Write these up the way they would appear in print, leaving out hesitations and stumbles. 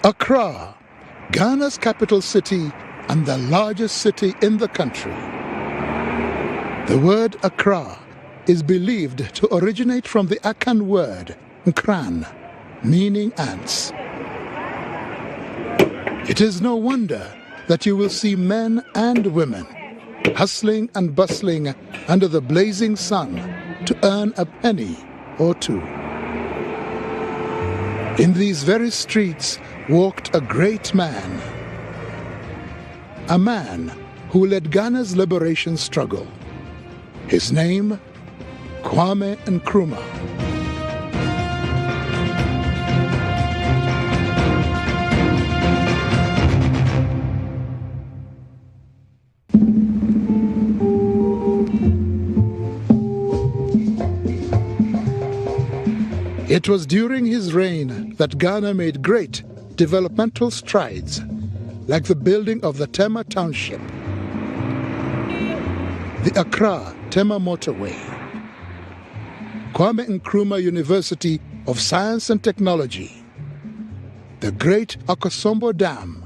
Accra, Ghana's capital city and the largest city in the country. The word Accra is believed to originate from the Akan word Nkran, meaning ants. It is no wonder that you will see men and women hustling and bustling under the blazing sun to earn a penny or two. In these very streets walked a great man, a man who led Ghana's liberation struggle. His name, Kwame Nkrumah. It was during his reign that Ghana made great developmental strides, like the building of the Tema Township, the Accra-Tema Motorway, Kwame Nkrumah University of Science and Technology, the Great Akosombo Dam,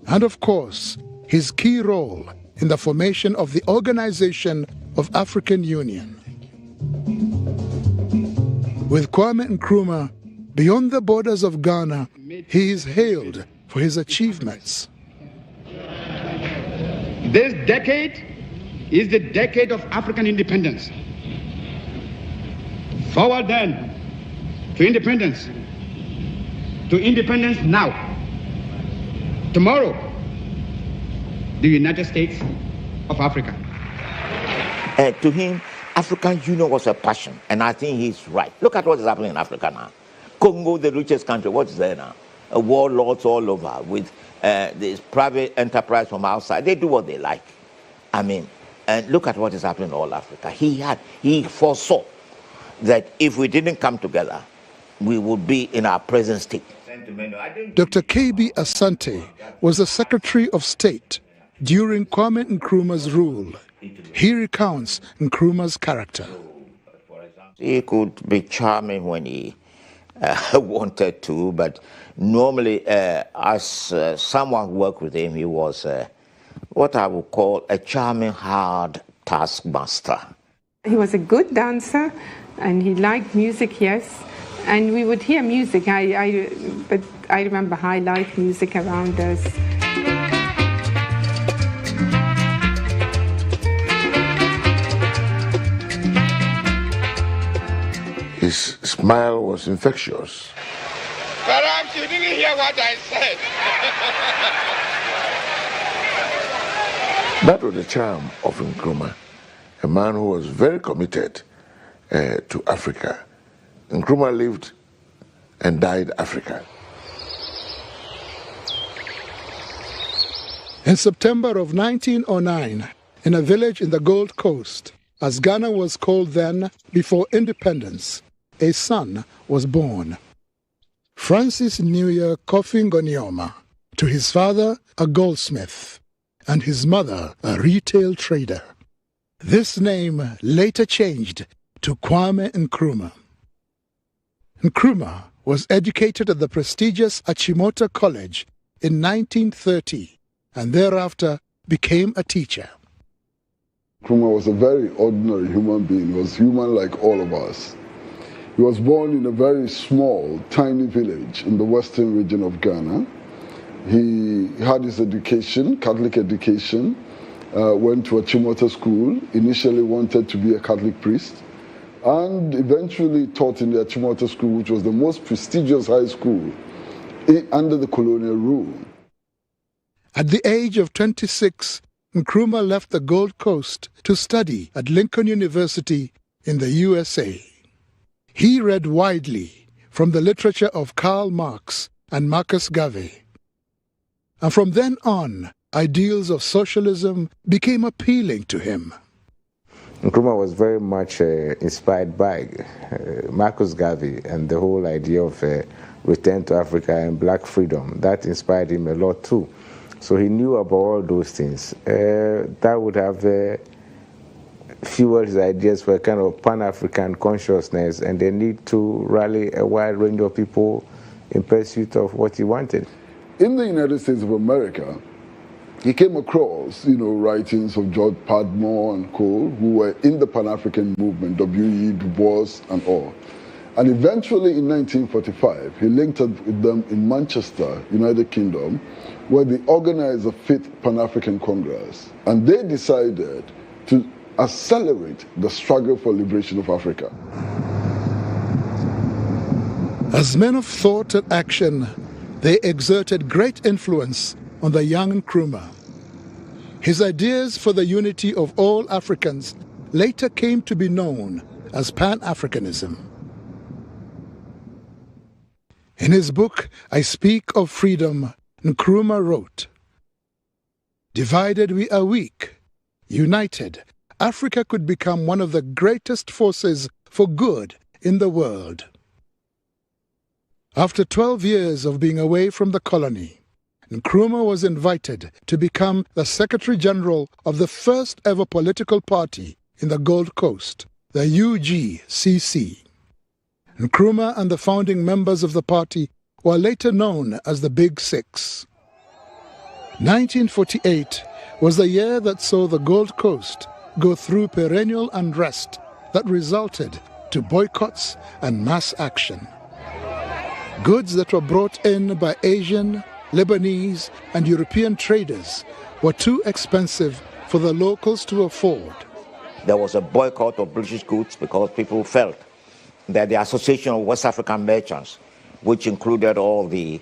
and of course, his key role in the formation of the Organization of African Union. With Kwame Nkrumah, beyond the borders of Ghana, he is hailed for his achievements. This decade is the decade of African independence. Forward then to independence now. Tomorrow, the United States of Africa. To him, African Union was a passion, and I think he's right. Look at what is happening in Africa now. Congo, the richest country, what's there now? Warlords all over with this private enterprise from outside. They do what they like. I mean, and look at what is happening in all Africa. He foresaw that if we didn't come together, we would be in our present state. Dr. K.B. Asante was the Secretary of State during Kwame Nkrumah's rule. He recounts Nkrumah's character. He could be charming when he wanted to, but normally, as someone who worked with him, he was what I would call a charming, hard taskmaster. He was a good dancer, and he liked music, yes. And we would hear music. But I remember high life music around us. His smile was infectious. Perhaps you didn't hear what I said. That was the charm of Nkrumah, a man who was very committed to Africa. Nkrumah lived and died Africa. In September of 1909, in a village in the Gold Coast, as Ghana was called then before independence, a son was born. Francis Newyer Kofi Ngonioma, to his father a goldsmith, and his mother a retail trader. This name later changed to Kwame Nkrumah. Nkrumah was educated at the prestigious Achimota College in 1930 and thereafter became a teacher. Nkrumah was a very ordinary human being. He was human like all of us. He was born in a very small, tiny village in the western region of Ghana. He had his education, Catholic education, went to a Achimota school, initially wanted to be a Catholic priest, and eventually taught in the Achimota school, which was the most prestigious high school under the colonial rule. At the age of 26, Nkrumah left the Gold Coast to study at Lincoln University in the USA. He read widely from the literature of Karl Marx and Marcus Garvey. And from then on, ideals of socialism became appealing to him. Nkrumah was very much inspired by Marcus Garvey and the whole idea of return to Africa and black freedom. That inspired him a lot too. So he knew about all those things. That would have fueled his ideas for a kind of Pan-African consciousness and the need to rally a wide range of people in pursuit of what he wanted. In the United States of America, he came across, writings of George Padmore and Cole, who were in the Pan-African movement, W.E. Du Bois and all. And eventually in 1945, he linked up with them in Manchester, United Kingdom, where they organized the 5th Pan-African Congress. And they decided to accelerate the struggle for liberation of Africa. As men of thought and action, they exerted great influence on the young Nkrumah. His ideas for the unity of all Africans later came to be known as Pan-Africanism. In his book, I Speak of Freedom, Nkrumah wrote, "Divided we are weak. United, Africa could become one of the greatest forces for good in the world." After 12 years of being away from the colony, Nkrumah was invited to become the Secretary General of the first ever political party in the Gold Coast, the UGCC. Nkrumah and the founding members of the party were later known as the Big Six. 1948 was the year that saw the Gold Coast go through perennial unrest that resulted to boycotts and mass action. Goods that were brought in by Asian, Lebanese, and European traders were too expensive for the locals to afford. There was a boycott of British goods because people felt that the Association of West African Merchants, which included all the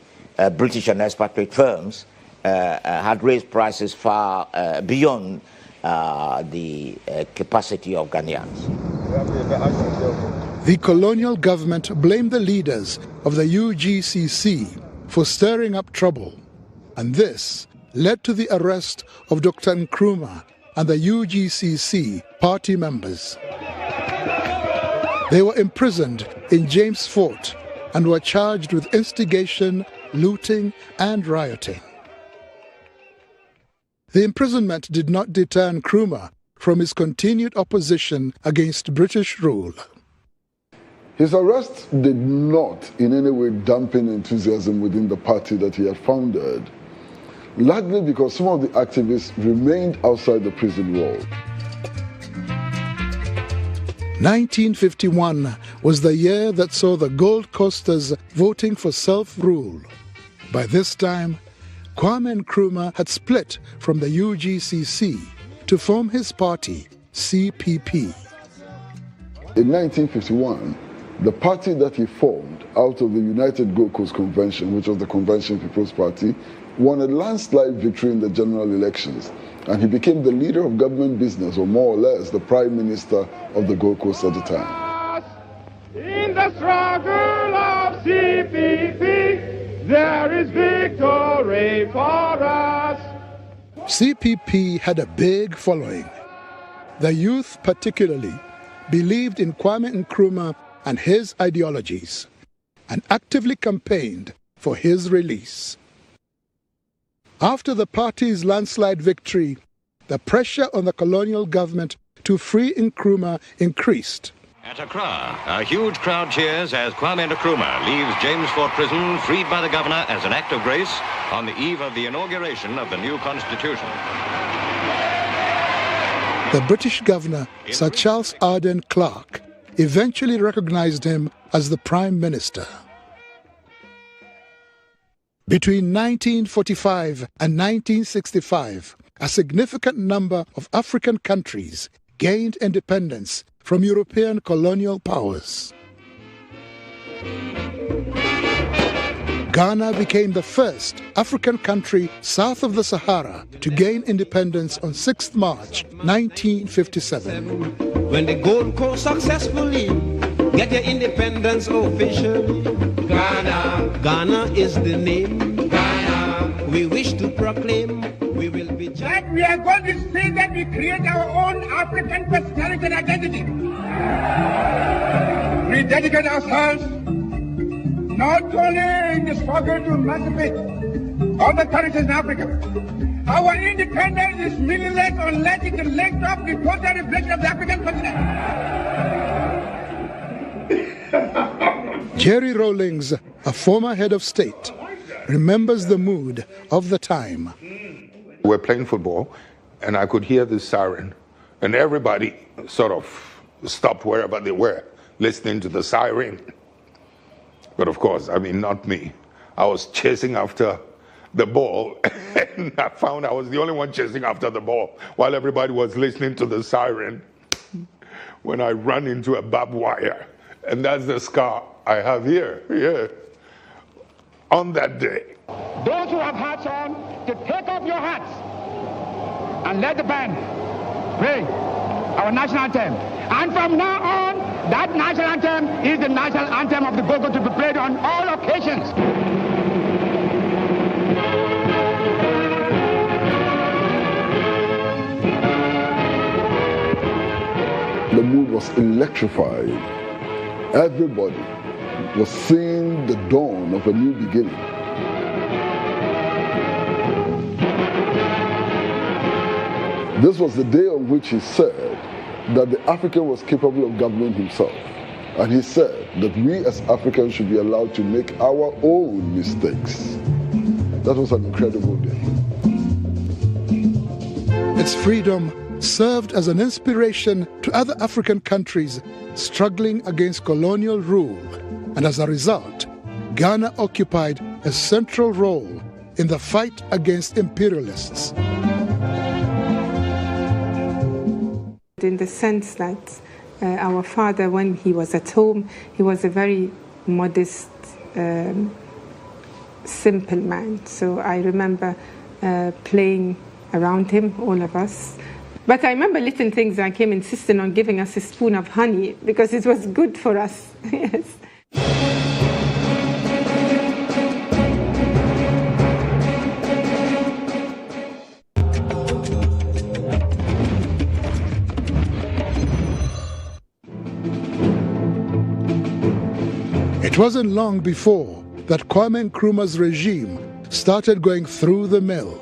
British and expatriate firms, had raised prices far beyond the capacity of Ghanaians. The colonial government blamed the leaders of the UGCC for stirring up trouble, and this led to the arrest of Dr. Nkrumah and the UGCC party members. They were imprisoned in James Fort and were charged with instigation, looting, and rioting. The imprisonment did not deter Nkrumah from his continued opposition against British rule. His arrest did not in any way dampen enthusiasm within the party that he had founded, largely because some of the activists remained outside the prison walls. 1951 was the year that saw the Gold Coasters voting for self-rule. By this time, Kwame Nkrumah had split from the UGCC to form his party, CPP. In 1951, the party that he formed out of the United Gold Coast Convention, which was the Convention People's Party, won a landslide victory in the general elections, and he became the leader of government business, or more or less the prime minister of the Gold Coast at the time. In the struggle of CPP, there is victory for us. CPP had a big following. The youth particularly believed in Kwame Nkrumah and his ideologies, and actively campaigned for his release. After the party's landslide victory, the pressure on the colonial government to free Nkrumah increased. At Accra, a huge crowd cheers as Kwame Nkrumah leaves James Fort Prison, freed by the governor as an act of grace, on the eve of the inauguration of the new constitution. The British governor, Sir Charles Arden Clark, eventually recognized him as the Prime Minister. Between 1945 and 1965, a significant number of African countries gained independence from European colonial powers. Ghana became the first African country south of the Sahara to gain independence on 6th March 1957. When the Gold Coast successfully get their independence officially, Ghana is the name. Ghana, we wish to proclaim, we will be we are going to see that we create our own African personality and identity. We dedicate ourselves not only in the struggle to emancipate other territories in Africa. Our independence is meaningless unless it is linked up with total reflection of the African continent. Jerry Rawlings, a former head of state, remembers the mood of the time. We were playing football, and I could hear the siren, and everybody sort of stopped wherever they were, listening to the siren. But of course, I mean, not me. I was chasing after the ball, and I found I was the only one chasing after the ball while everybody was listening to the siren when I ran into a barbed wire. And that's the scar I have here, on that day. Those who have hats on, to take off your hats and let the band play our national anthem. And from now on, that national anthem is the national anthem of the Gogo to be played on all occasions. The mood was electrified. Everybody was seeing the dawn of a new beginning. This was the day on which he said that the African was capable of governing himself. And he said that we as Africans should be allowed to make our own mistakes. That was an incredible day. Its freedom served as an inspiration to other African countries struggling against colonial rule, and as a result, Ghana occupied a central role in the fight against imperialists. In the sense that our father, when he was at home, he was a very modest, simple man. So I remember playing around him, all of us. But I remember little things like him insisting on giving us a spoon of honey because it was good for us. Yes. It wasn't long before that Kwame Nkrumah's regime started going through the mill.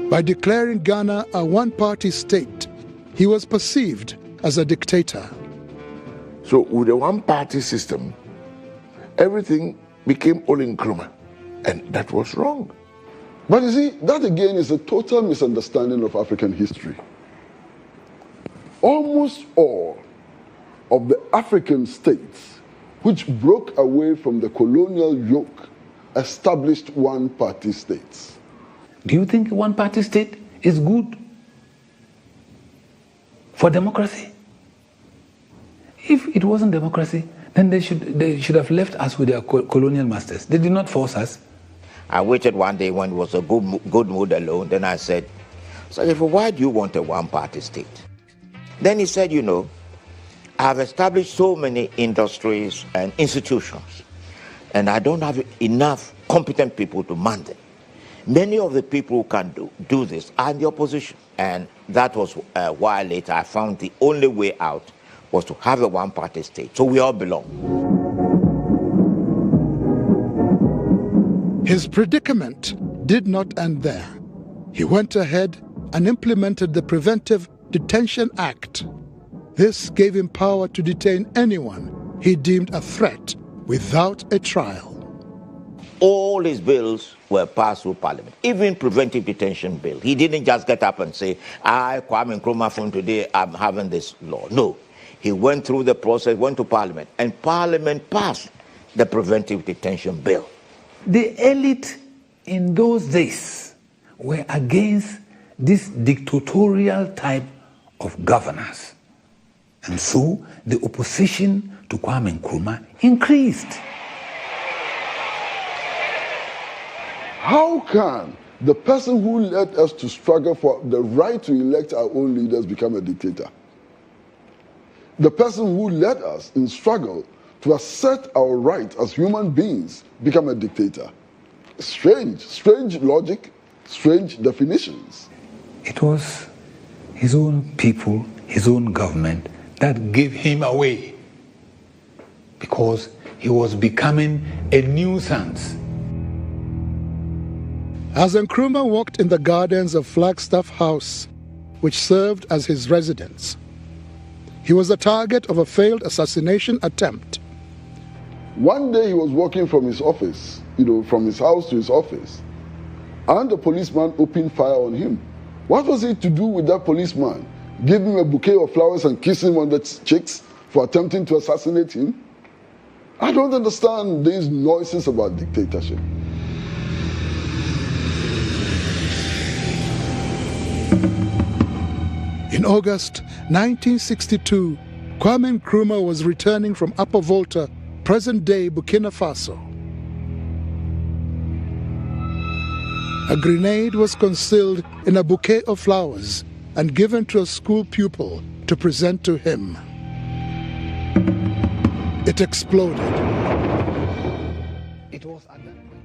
By declaring Ghana a one-party state, he was perceived as a dictator. So with the one-party system, everything became all Nkrumah, and that was wrong. But you see, that again is a total misunderstanding of African history. Almost all of the African states which broke away from the colonial yoke established one-party states. Do you think a one-party state is good for democracy? If it wasn't democracy, then they should have left us with their colonial masters. They did not force us. I waited one day when it was a good mood alone. Then I said, why do you want a one-party state? Then he said, you know, I've established so many industries and institutions, and I don't have enough competent people to man them. Many of the people who can do this are in the opposition. And that was why later I found the only way out was to have a one-party state, so we all belong. His predicament did not end there. He went ahead and implemented the Preventive Detention Act. This gave him power to detain anyone he deemed a threat without a trial. All his bills were passed through Parliament, even preventive detention bill. He didn't just get up and say, I, Kwame Nkrumah, from today, I'm having this law. No, he went through the process, went to Parliament, and Parliament passed the preventive detention bill. The elite in those days were against this dictatorial type of governance. And so the opposition to Kwame Nkrumah increased. How can the person who led us to struggle for the right to elect our own leaders become a dictator? The person who led us in struggle to assert our rights as human beings become a dictator. Strange logic, strange definitions. it was his own people, his own government that gave him away because he was becoming a nuisance. As Nkrumah walked in the gardens of Flagstaff House, which served as his residence, he was the target of a failed assassination attempt. One day he was walking from his office, from his house to his office, and the policeman opened fire on him. What was it to do with that policeman? Give him a bouquet of flowers and kiss him on the cheeks for attempting to assassinate him? I don't understand these noises about dictatorship. In August 1962, Kwame Nkrumah was returning from Upper Volta, present-day Burkina Faso. A grenade was concealed in a bouquet of flowers and given to a school pupil to present to him. It exploded. It was at that point.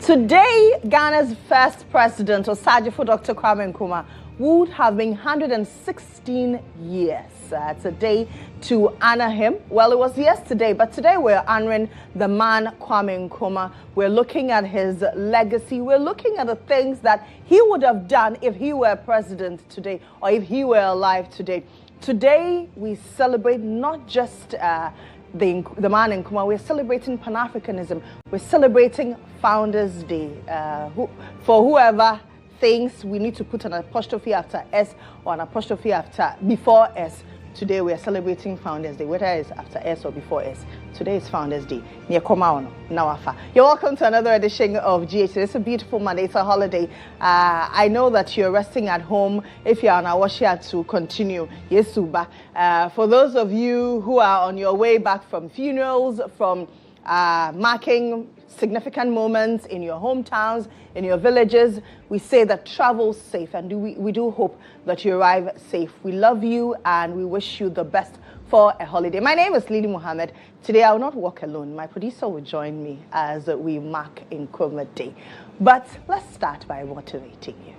Today, Ghana's first president, Osagyefo Dr. Kwame Nkrumah, would have been 116 years. It's a day to honor him. Well, it was yesterday, but today we're honoring the man Kwame Nkrumah. We're looking at his legacy. We're looking at the things that he would have done if he were president today or if he were alive today. Today, we celebrate not just the man Nkrumah, we're celebrating Pan-Africanism. We're celebrating Founders Day. For whoever thinks we need to put an apostrophe after S or an apostrophe before S, today we are celebrating Founders Day, whether it's after S or before S. Today is Founders Day. You're welcome to another edition of GHOne. It's a beautiful Monday. It's a holiday. I know that you're resting at home. If you're on our watch to continue, yes, Suba. For those of you who are on your way back from funerals, from marking significant moments in your hometowns, in your villages, we say that travel safe, and we do hope that you arrive safe. We love you and we wish you the best for a holiday. My name is Mohammed. Today I will not walk alone. My producer will join me as we mark Nkrumah Day. But let's start by motivating you.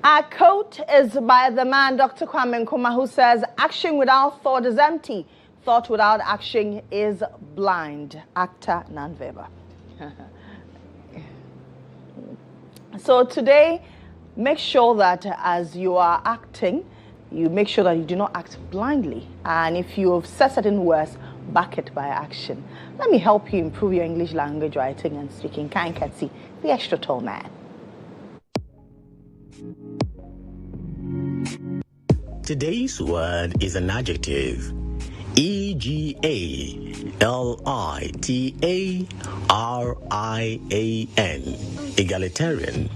Our quote is by the man Dr. Kwame Nkrumah, who says, "Action without thought is empty. Thought without action is blind." Acta non verba. So today, make sure that as you are acting, you make sure that you do not act blindly. And if you have said certain words, back it by action. Let me help you improve your English language writing and speaking. Kankatsi, the extra tall man. Today's word is an adjective. EGALITARIAN. Egalitarian.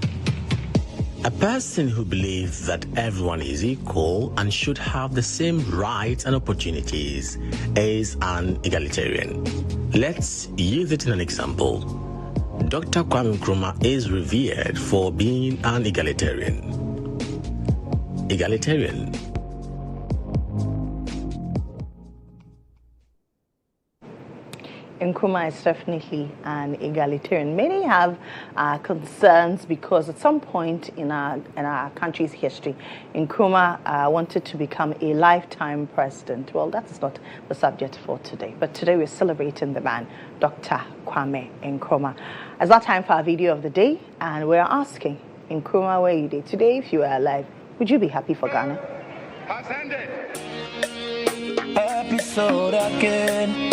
A person who believes that everyone is equal and should have the same rights and opportunities is an egalitarian. Let's use it in an example. Dr. Kwame Nkrumah is revered for being an egalitarian. Egalitarian. Nkrumah is definitely an egalitarian. Many have concerns because at some point in our country's history, Nkrumah wanted to become a lifetime president. Well, that is not the subject for today. But today we're celebrating the man, Dr. Kwame Nkrumah. It's that time for our video of the day, and we're asking, Nkrumah, where are you today? Today, if you were alive, would you be happy for Ghana? Has ended. Episode again.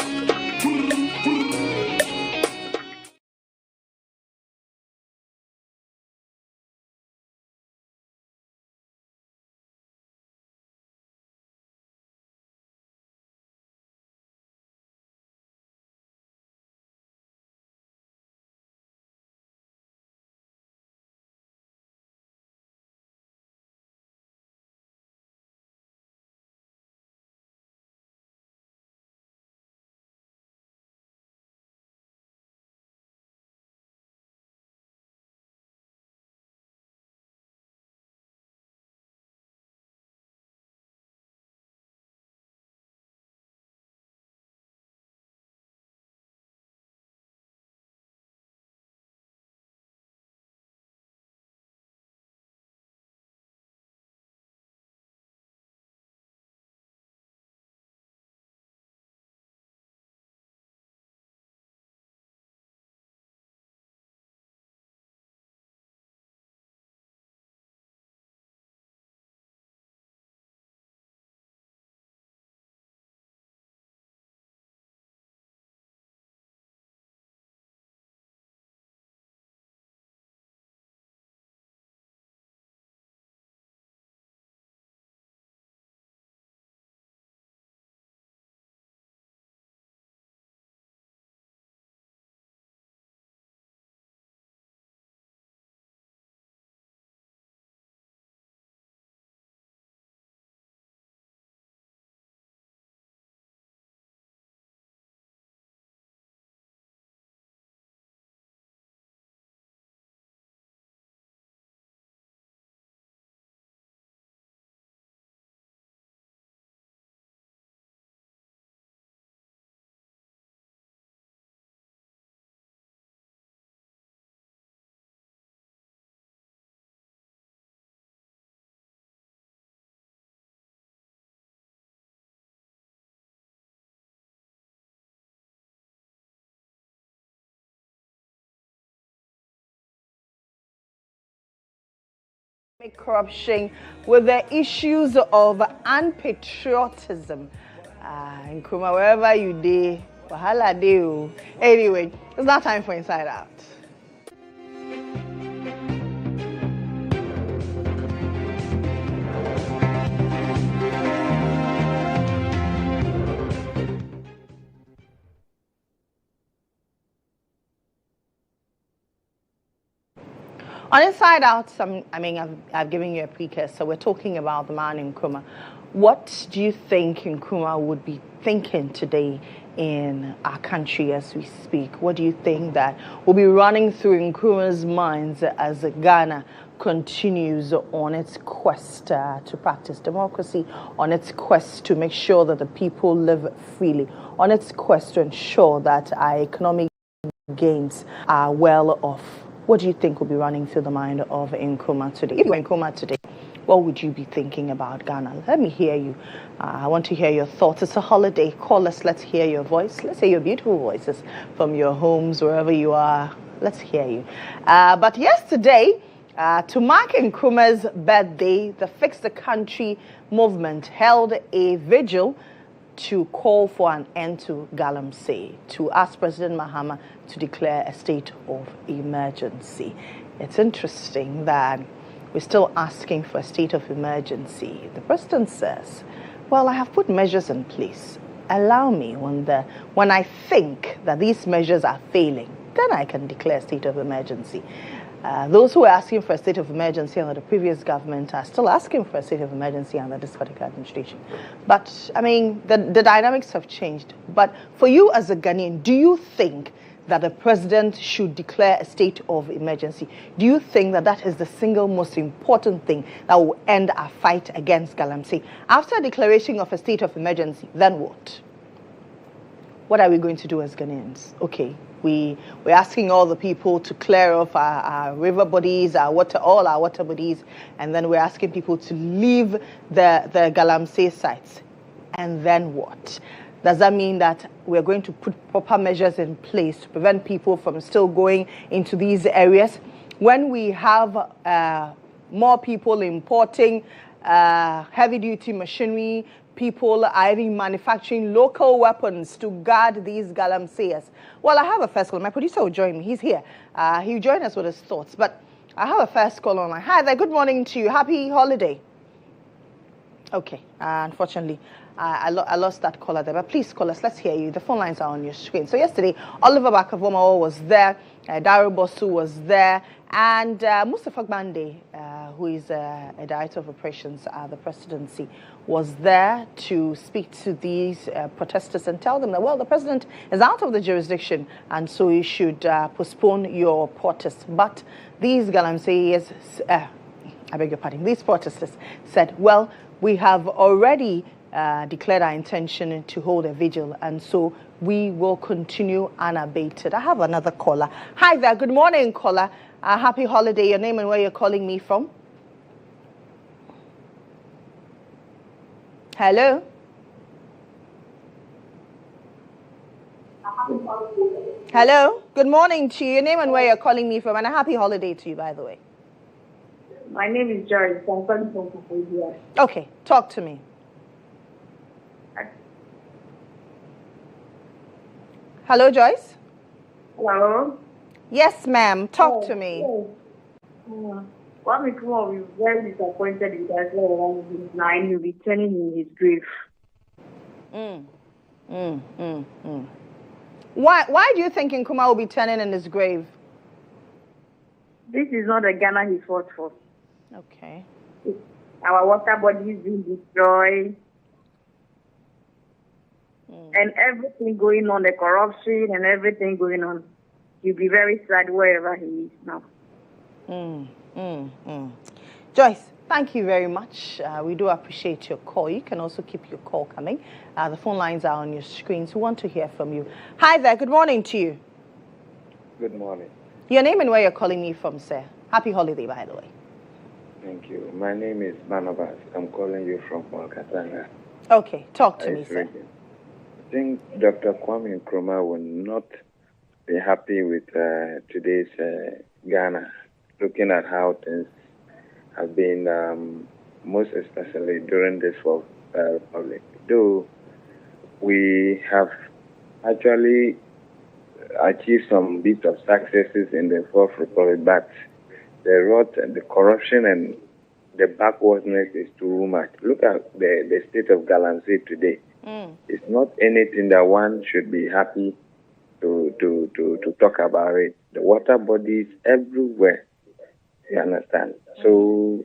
Corruption with the issues of unpatriotism. Nkrumah, wherever you dey, wahala dey o. Anyway, it's not time for Inside Out. On Inside Out, I've given you a precursor. We're talking about the man Nkrumah. What do you think Nkrumah would be thinking today in our country as we speak? What do you think that will be running through Nkrumah's minds as Ghana continues on its quest to practice democracy, on its quest to make sure that the people live freely, on its quest to ensure that our economic gains are well off? What do you think will be running through the mind of Nkrumah today? If you were Nkrumah today, what would you be thinking about Ghana? Let me hear you. I want to hear your thoughts. It's a holiday. Call us. Let's hear your voice. Let's hear your beautiful voices from your homes, wherever you are. Let's hear you. But yesterday, to mark Nkrumah's birthday, the Fix the Country movement held a vigil to call for an end to Galamsey, to ask President Mohammed to declare a state of emergency. It's interesting that we're still asking for a state of emergency. The president says, well, I have put measures in place. Allow me, when I think that these measures are failing, then I can declare a state of emergency. Those who are asking for a state of emergency under the previous government are still asking for a state of emergency under this particular administration. But, I mean, the dynamics have changed. But for you as a Ghanaian, do you think that the president should declare a state of emergency? Do you think that that is the single most important thing that will end our fight against Galamsey? After a declaration of a state of emergency, then what? What are we going to do as Ghanaians? Okay. We're asking all the people to clear off our river bodies, all our water bodies, and then we're asking people to leave the Galamsey sites. And then what? Does that mean that we're going to put proper measures in place to prevent people from still going into these areas? When we have more people importing heavy-duty machinery, people are even manufacturing local weapons to guard these Galamseyers. Well, I have a first call. My producer will join me. He's here. He'll join us with his thoughts. But I have a first call online. Hi there. Good morning to you. Happy holiday. Okay. Unfortunately, I lost that caller there. But please call us. Let's hear you. The phone lines are on your screen. So yesterday, Oliver Bakavomo was there. Daru Bosu was there. And Mustafa Gbande, who is a director of operations at the presidency, was there to speak to these protesters and tell them that, well, the president is out of the jurisdiction and so you should postpone your protest. But these Galamseyers, I beg your pardon, these protesters said, well, we have already declared our intention to hold a vigil, and so we will continue unabated. I have another caller. Hi there. Good morning, caller. Happy holiday. Your name and where you're calling me from? Hello? Hello? Good morning to you. Your name and where you're calling me from, and a happy holiday to you, by the way. My name is Joyce. I'm calling from Kapodia. Okay, talk to me. Hello, Joyce? Hello? Yes, ma'am. Talk to me. Kwame Nkrumah will be very disappointed in that around his 9. He'll be turning in his grave. Why do you think Nkrumah will be turning in his grave? This is not the Ghana he fought for. Okay. Our water bodies being destroyed. And everything going on, the corruption and everything going on. He'll be very sad wherever he is now. Joyce, thank you very much. We do appreciate your call. You can also keep your call coming. The phone lines are on your screens. We want to hear from you. Hi there. Good morning to you. Good morning. Your name and where you're calling me from, sir. Happy holiday, by the way. Thank you. My name is Barnabas. I'm calling you from Malkatanga. Okay, talk to me, sir. I think Dr. Kwame Nkrumah will not be happy with today's Ghana, looking at how things has been most especially during this Fourth Republic. Though we have actually achieved some bits of successes in the Fourth Republic, but the rot and the corruption and the backwardness is too much. Look at the state of Galamsey today. It's not anything that one should be happy to talk about it. The water bodies everywhere, you understand? So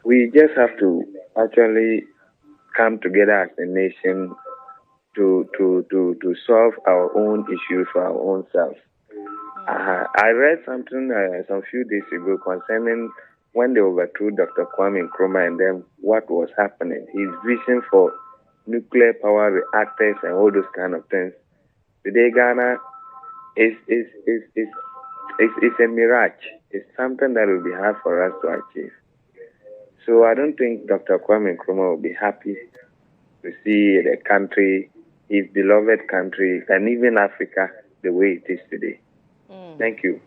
we just have to actually come together as a nation to solve our own issues for our own selves. I read something some few days ago concerning when they overthrew Dr. Kwame Nkrumah and then what was happening. His vision for nuclear power reactors and all those kind of things. Today, Ghana is a mirage. It's something that will be hard for us to achieve. So I don't think Dr. Kwame Nkrumah will be happy to see the country, his beloved country, and even Africa the way it is today. Thank you.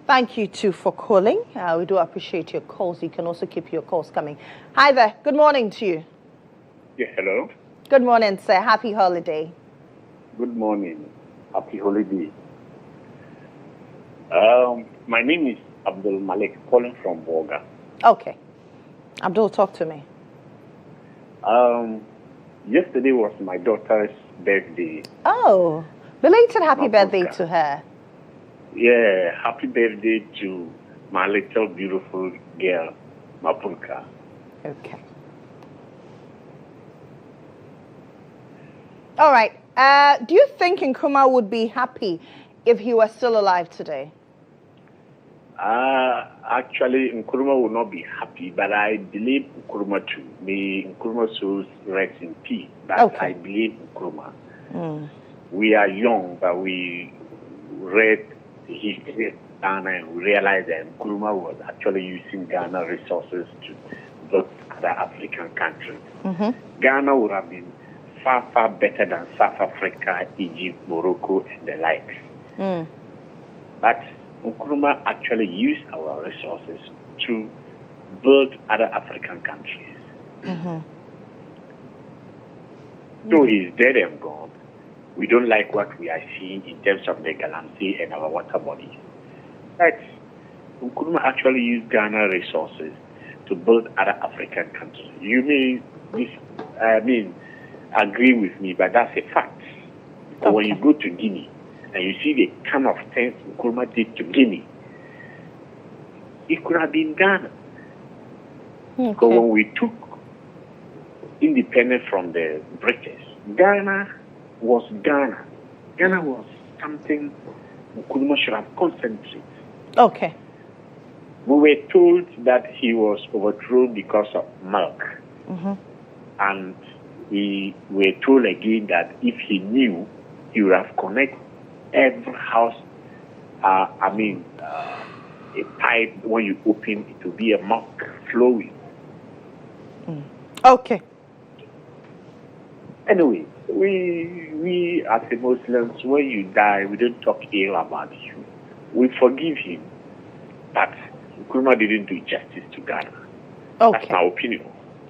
Thank you too for calling. We do appreciate your calls. You can also keep your calls coming. Hi there. Good morning to you. Yeah, hello. Good morning, sir. Happy holiday. Good morning. Happy holiday. My name is Abdul Malik, calling from Boga. Okay. Abdul, talk to me. Yesterday was my daughter's birthday. Oh, belated happy birthday to her. Yeah, happy birthday to my little beautiful girl, Mapulka. Okay. All right. Do you think Nkrumah would be happy if he was still alive today? Actually, Nkrumah will not be happy, but I believe Nkrumah too. May Nkrumah souls rest in peace. But Okay. I believe Nkrumah. We are young, but we read the history of Ghana and we realized that Nkrumah was actually using Ghana resources to build other African countries. Ghana would have been far, far better than South Africa, Egypt, Morocco, and the likes. But Nkrumah actually used our resources to build other African countries. So he's dead and gone. We don't like what we are seeing in terms of the Galamsey and our water bodies. But Nkrumah actually used Ghana resources to build other African countries. You may agree with me, but that's a fact. But when you go to Guinea and you see the kind of things Nkrumah did to Guinea, it could have been Ghana. But when we took independence from the British, Ghana was Ghana. Ghana was something Nkrumah should have concentrated. Okay. We were told that he was overthrown because of milk. And we were told again that if he knew, he would have connected every house, a pipe, when you open it, will be a milk flowing. Okay. Anyway, we as a Muslims, when you die, we don't talk ill about you. We forgive him. But Nkrumah didn't do justice to Ghana. That's my opinion.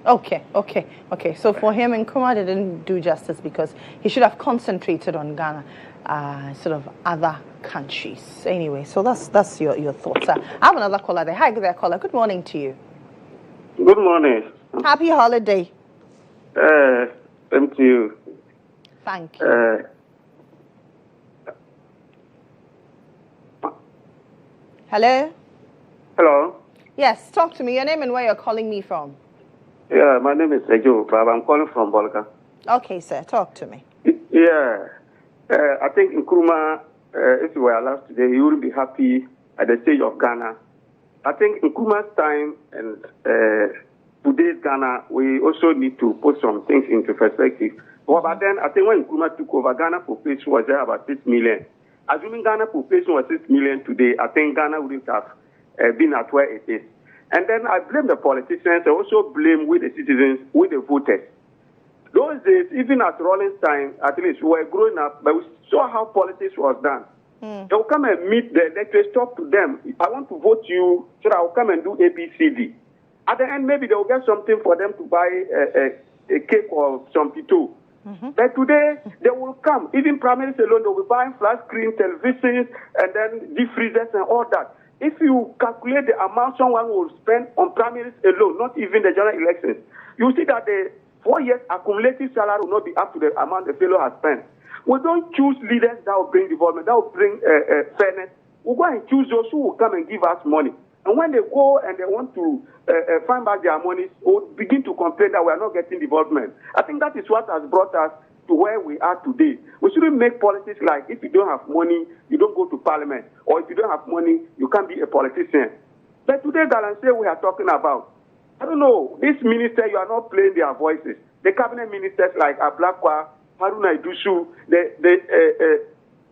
Okay. So for him, Nkrumah didn't do justice because he should have concentrated on Ghana, sort of other countries. Anyway, so that's your thoughts. I have another caller there. Hi there, caller. Good morning to you. Good morning. Happy holiday. Same to you. Thank you. Hello? Hello? Yes, talk to me. Your name and where you're calling me from. Yeah, my name is Ejo, but I'm calling from Bolga. Okay, sir. Talk to me. Yeah. I think Nkrumah, if he were alive today, he wouldn't be happy at the stage of Ghana. I think Nkrumah's time and today's Ghana, we also need to put some things into perspective. But then, I think when Nkrumah took over, Ghana population was there about 6 million. Assuming Ghana population was 6 million today, I think Ghana wouldn't have been at where it is. And then I blame the politicians. I also blame with the citizens, with the voters. Those days, even at Rawlings' time, at least we were growing up, but we saw how politics was done. They will come and meet the electors, talk to them. I want to vote you, so I will come and do ABCD. At the end, maybe they will get something for them to buy a cake or some pito. But today, they will come. Even primaries alone, they will be buying flat screen televisions and then deep freezers and all that. If you calculate the amount someone will spend on primaries alone, not even the general elections, you see that the 4 years accumulated salary will not be up to the amount the fellow has spent. We don't choose leaders that will bring development, that will bring fairness. We go and choose those who will come and give us money. And when they go and they want to find back their money, we'll begin to complain that we are not getting development. I think that is what has brought us to where we are today. We shouldn't make politics like if you don't have money, you don't go to parliament. Or if you don't have money, you can't be a politician. But today, Galamsey, we are talking about, I don't know, this minister, you are not playing their voices. The cabinet ministers like Ablakwa, Haruna Idusu, the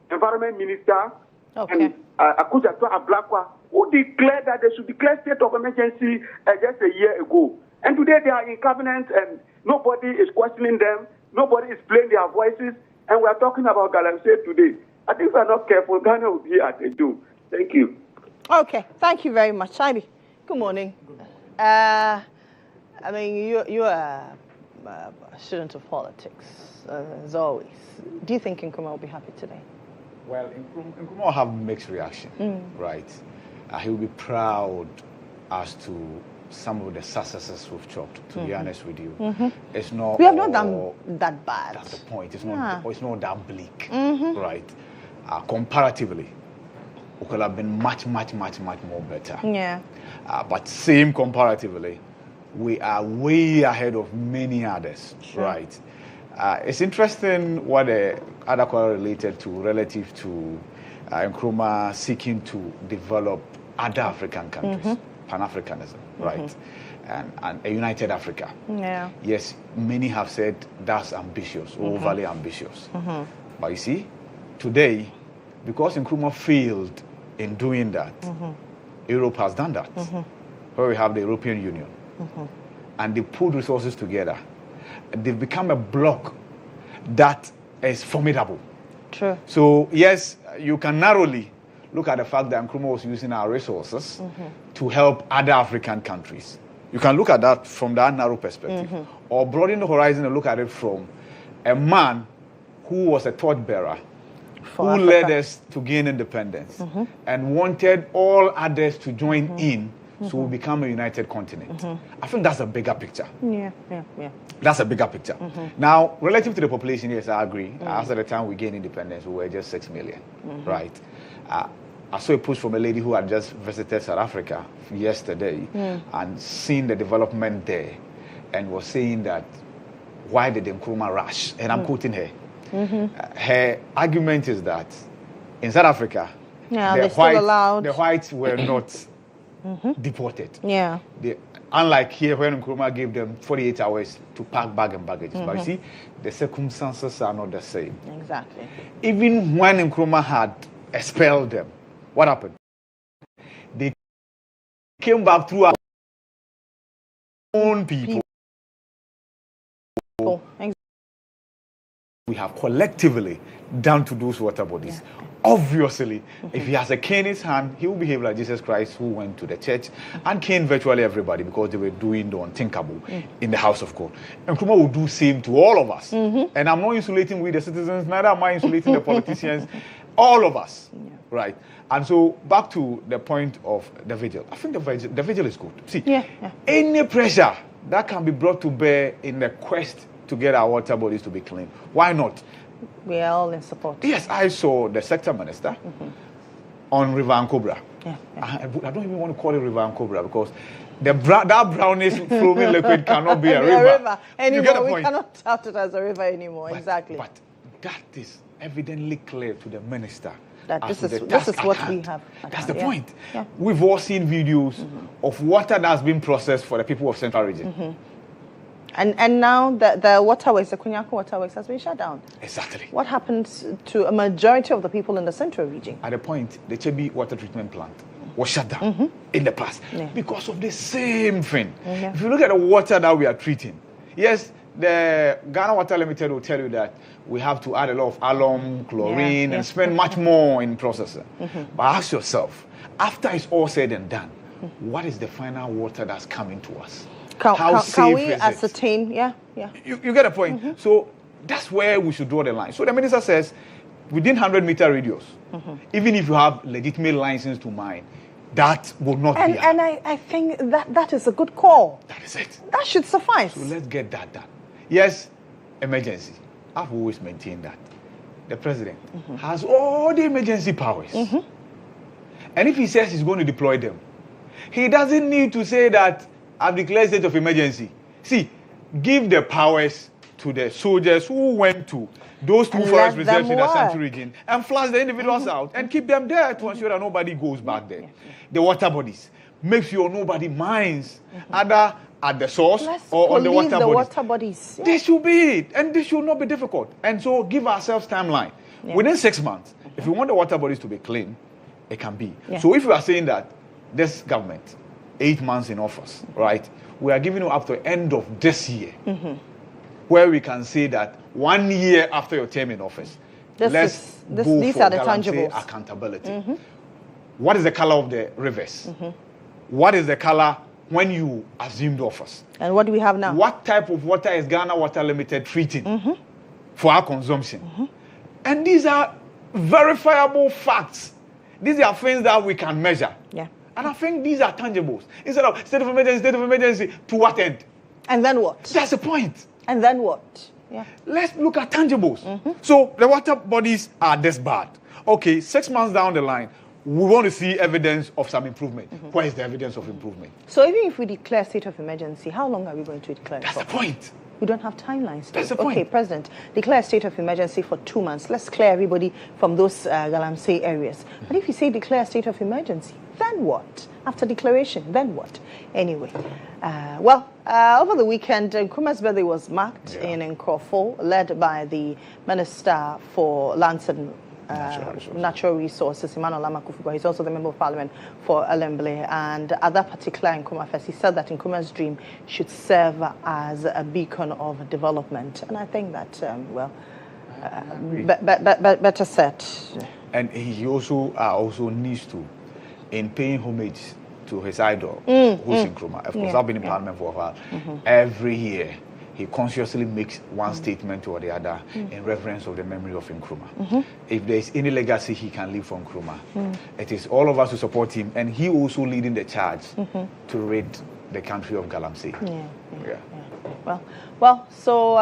environment minister, and Akujato Ablakwa, who declared that they should declare state of emergency just a year ago. And today they are in cabinet and nobody is questioning them, nobody is playing their voices, and we are talking about Galamsey today. I think if we are not careful, Ghana will be at a doom. Thank you. Okay, thank you very much. Shaibi, good morning. I mean, you are a student of politics, as always. Do you think Nkrumah will be happy today? Well, Nkrumah will have mixed reaction, right? He will be proud as to some of the successes we've chopped, to be honest with you. It's not. We have not done that bad. That's the point. It's not. It's not that bleak, right? Comparatively, we could have been much more better. Yeah. But same comparatively, we are way ahead of many others, right? It's interesting what the other quarrel related to relative to Nkrumah seeking to develop other African countries, Pan-Africanism, right? And a united Africa. Yeah. Yes, many have said that's ambitious, overly ambitious. But you see, today, because Nkrumah failed in doing that, Europe has done that. Where we have the European Union. And they pulled resources together. They've become a bloc that is formidable. True. So, yes, you can narrowly look at the fact that Nkrumah was using our resources to help other African countries. You can look at that from that narrow perspective. Or broaden the horizon and look at it from a man who was a torchbearer, who led us to gain independence and wanted all others to join in so we become a united continent. I think that's a bigger picture. Yeah. That's a bigger picture. Now, relative to the population, yes, I agree. As at the time we gained independence, we were just 6 million, right? I saw a post from a lady who had just visited South Africa yesterday and seen the development there and was saying that, why did Nkrumah rush? And I'm quoting her. Her argument is that in South Africa, the whites were not deported. Yeah. Unlike here, when Nkrumah gave them 48 hours to pack bag and baggage. But you see, the circumstances are not the same. Exactly. Even when Nkrumah had expelled them, what happened? They came back through our own people. We have collectively done to those water bodies. Obviously, if he has a cane in his hand, he will behave like Jesus Christ, who went to the church and caned virtually everybody because they were doing the unthinkable in the house of God. And Nkrumah will do same to all of us. And I'm not insulating with the citizens, neither am I insulating the politicians, all of us, right? And so back to the point of the vigil. I think the vigil is good. See, any pressure that can be brought to bear in the quest to get our water bodies to be clean, why not? We are all in support. Yes, I saw the sector minister on River Ankobra. I don't even want to call it River Ankobra because that brownish flowing liquid cannot be a river anymore. You get the point? We cannot tout it as a river anymore. Exactly. But that is evidently clear to the minister. That this is what we have. That's the point. We've all seen videos of water that's been processed for the people of Central Region. And now the waterways, the Kunyako waterways, has been shut down. Exactly. What happens to a majority of the people in the Central Region? At the point, the Chebi water treatment plant was shut down in the past because of the same thing. If you look at the water that we are treating, yes, the Ghana Water Limited will tell you that we have to add a lot of alum, chlorine, and spend much more in processing. But ask yourself, after it's all said and done, what is the final water that's coming to us? Can we ascertain? Yeah. You get a point. So that's where we should draw the line. So the minister says, within 100-meter radius, even if you have legitimate license to mine, that will not be. And I think that is a good call. That is it. That should suffice. So let's get that done. Yes, emergency. I've always maintained that. The president has all the emergency powers. And if he says he's going to deploy them, he doesn't need to say that I've declared state of emergency. See, give the powers to the soldiers who went to those two forest reserves in the Ashanti region and flush the individuals out and keep them there to ensure that nobody goes back there. The water bodies, make sure nobody mines either at the source or on the water bodies. Yeah. This should be it, and this should not be difficult. And so give ourselves timeline. Within 6 months, if we want the water bodies to be clean, it can be. So if we are saying that this government, 8 months in office, right, we are giving you up to the end of this year, where we can say that 1 year after your term in office, these are the tangibles. Accountability. What is the color of the rivers? What is the color when you assumed office? And what do we have now? What type of water is Ghana Water Limited treating for our consumption? And these are verifiable facts. These are things that we can measure. And I think these are tangibles. Instead of state of emergency, to what end? And then what? That's the point. And then what? Let's look at tangibles. So the water bodies are this bad. Okay, 6 months down the line, we want to see evidence of some improvement. Where is the evidence of improvement? So even if we declare state of emergency, how long are we going to declare? That's the point. We don't have timelines. That's the point. Okay, President, declare a state of emergency for 2 months. Let's clear everybody from those Galamsey areas. But if you say declare a state of emergency, then what? After declaration, then what? Anyway, over the weekend, Nkrumah's birthday was marked in Nkrofo, led by the Minister for Lands and Natural Resources, Emmanuel Lamakufuba. He's also the Member of Parliament for Alemble. And at that particular Nkrumah Fest, he said that Nkrumah's dream should serve as a beacon of development. And I think that, better said. And he also needs to, in paying homage to his idol, who's Nkrumah. Of course, I've been in Parliament for a while. Every year, he consciously makes one statement or the other in reverence of the memory of Nkrumah. If there is any legacy he can leave from Nkrumah, it is all of us to support him, and he also leading the charge to rid the country of Galamsey. So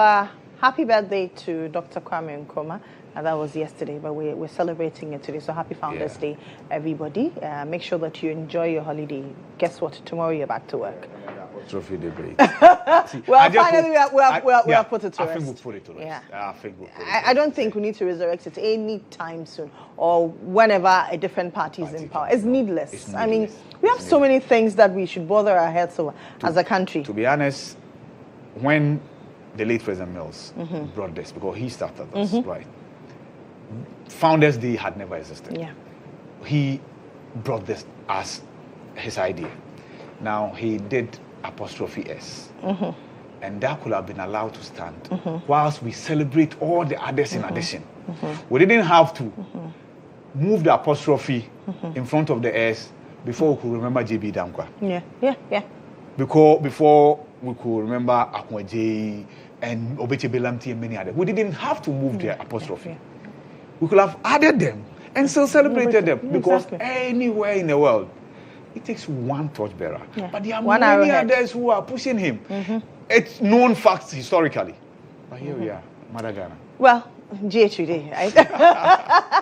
happy birthday to Dr. Kwame Nkrumah. That was yesterday, but we're celebrating it today. So happy Founders Day, everybody. Make sure that you enjoy your holiday. Guess what? Tomorrow you're back to work. Trophy debate. Finally, we have put it to rest. I think we'll put it to rest. I don't think we need to resurrect it any time soon or whenever a different party is in power. It's needless. I mean, we have so many things that we should bother our heads over as a country. To be honest, when the late President Mills brought this, because he started this, right? Founders Day had never existed. He brought this as his idea. Now, he did 'S. And that could have been allowed to stand whilst we celebrate all the others in addition. We didn't have to move the apostrophe in front of the S before we could remember J.B. Dankwa. Before we could remember Akwaje and Obeche Belamti and many others. We didn't have to move the apostrophe. We could have added them and still celebrated them, because anywhere in the world, it takes one torchbearer. But there are many others who are pushing him. It's known facts historically. But here we are, Mother Ghana. Well, GHOne, right?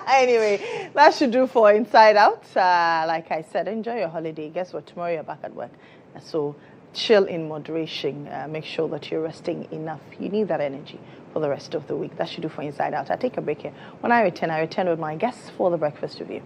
Anyway, that should do for Inside Out. Like I said, enjoy your holiday. Guess what? Tomorrow you're back at work. So chill in moderation. Make sure that you're resting enough. You need that energy for the rest of the week. That should do for Inside Out. I'll take a break here. When I return with my guests for the breakfast review.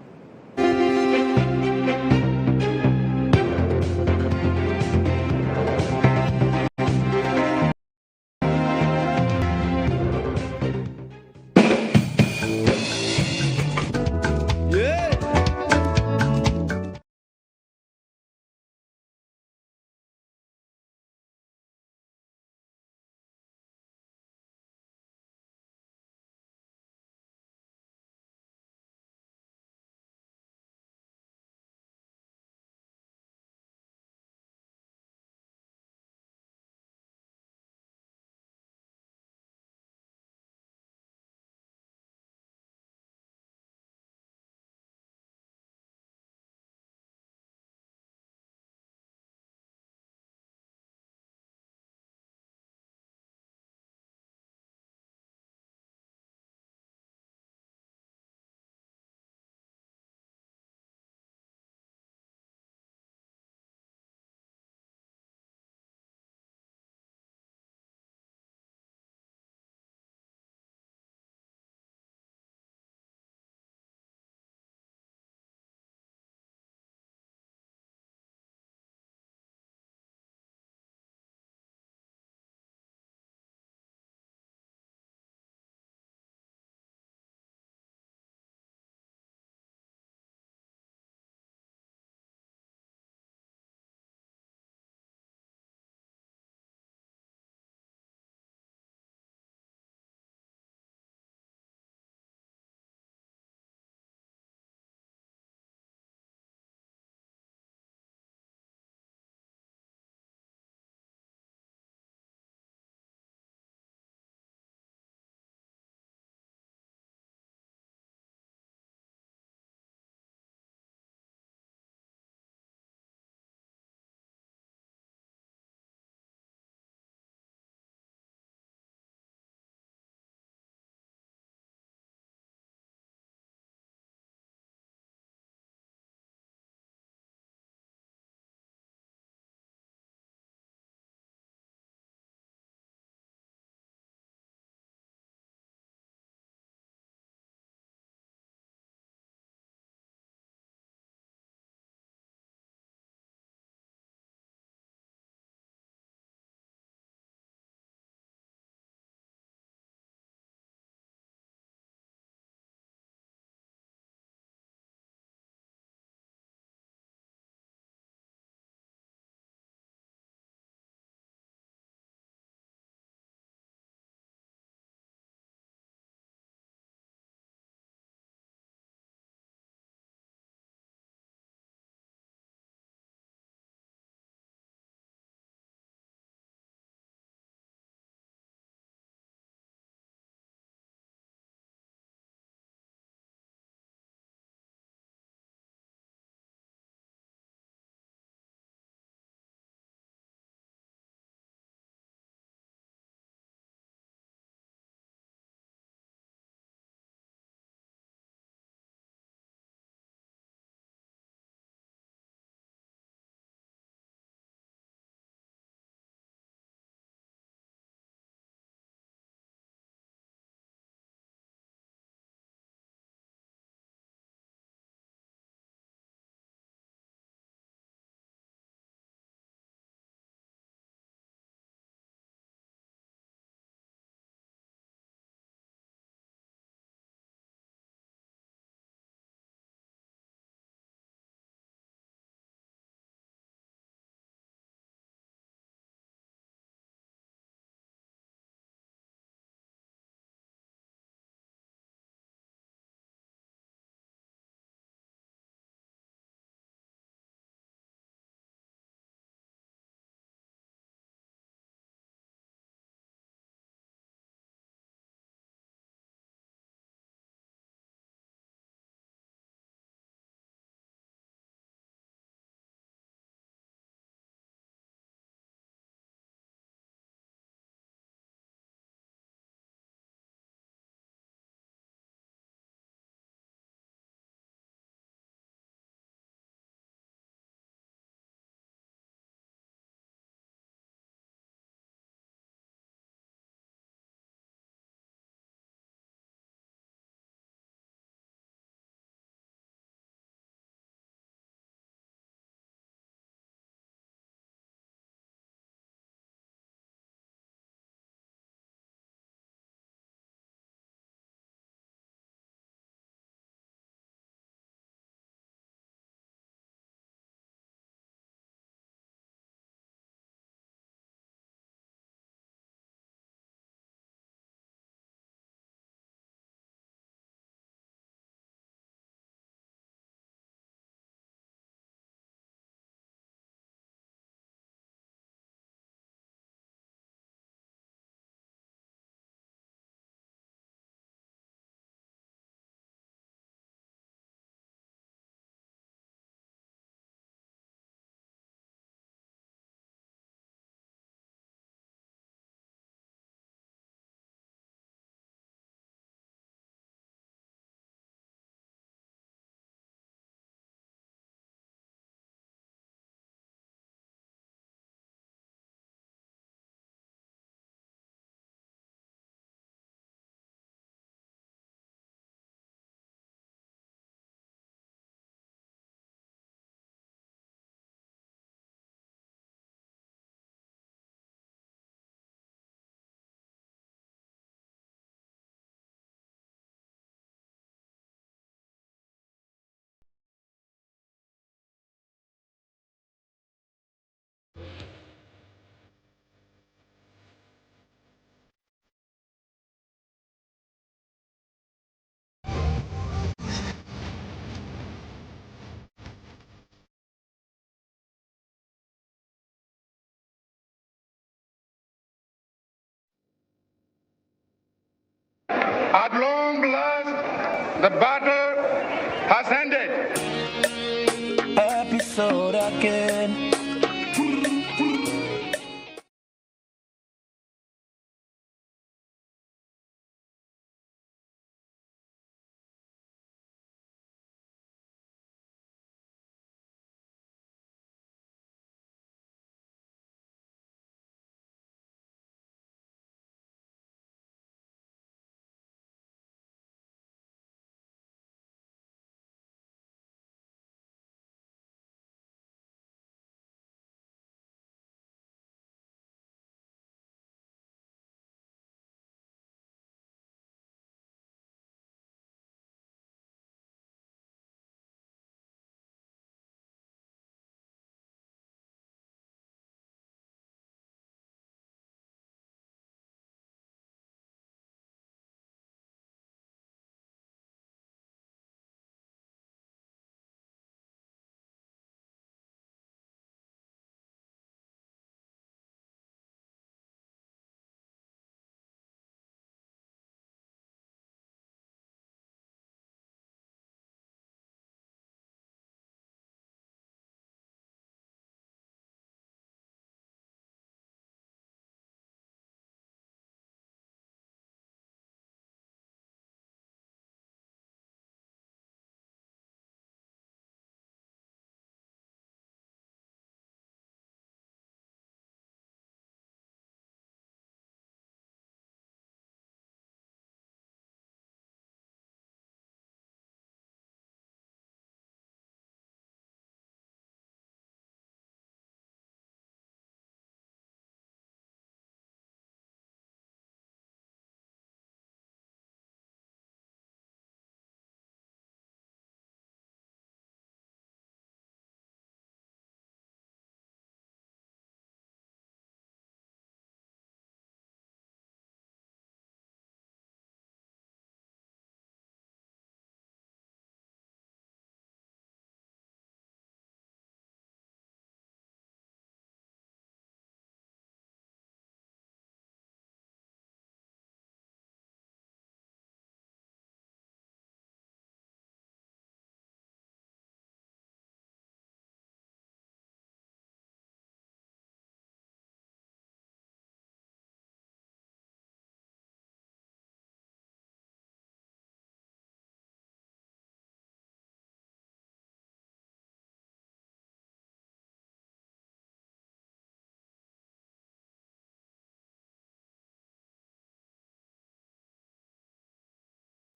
At long last, the battle has ended. Episode again.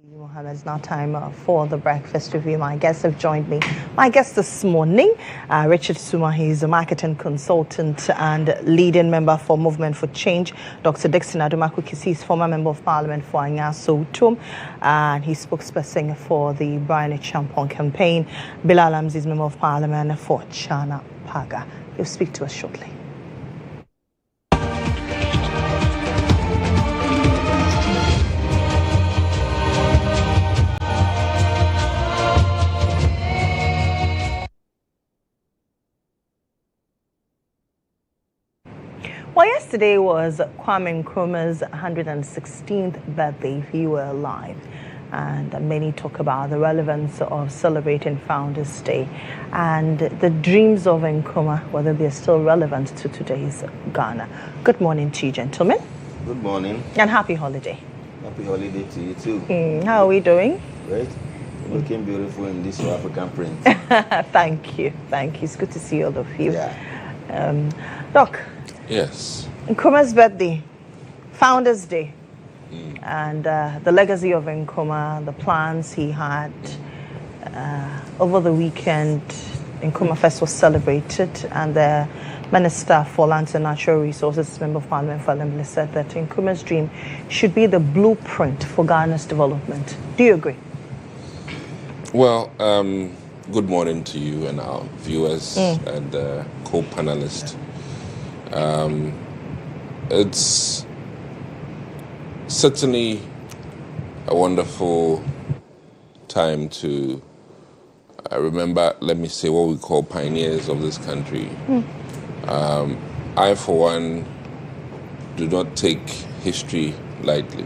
Mohammed, it's now time for the breakfast review. My guests have joined me. My guest this morning, Richard Suma, he's a marketing consultant and leading member for Movement for Change. Dr. Dixon Adumaku-Kisi is former member of parliament for Anyaso Utum, and he's spokesperson for the Brian Champon campaign. Bilal Amzi is member of parliament for Chana Paga. He'll speak to us shortly. Well, yesterday was Kwame Nkrumah's 116th birthday, if he were alive. And many talk about the relevance of celebrating Founders' Day and the dreams of Nkrumah, whether they're still relevant to today's Ghana. Good morning to you, gentlemen. Good morning. And happy holiday. Happy holiday to you too. How are we doing? Great. Looking beautiful in this South African print. Thank you. Thank you. It's good to see all of you. Yeah. Doc. Yes. Nkrumah's birthday, Founders' Day, and the legacy of Nkrumah, the plans he had. Over the weekend, Nkrumah Fest was celebrated, and the Minister for Lands and Natural Resources, Member of Parliament for Limbley, said that Nkrumah's dream should be the blueprint for Ghana's development. Do you agree? Well, good morning to you and our viewers and co-panelists. It's certainly a wonderful time to remember, let me say, what we call pioneers of this country. I, for one, do not take history lightly.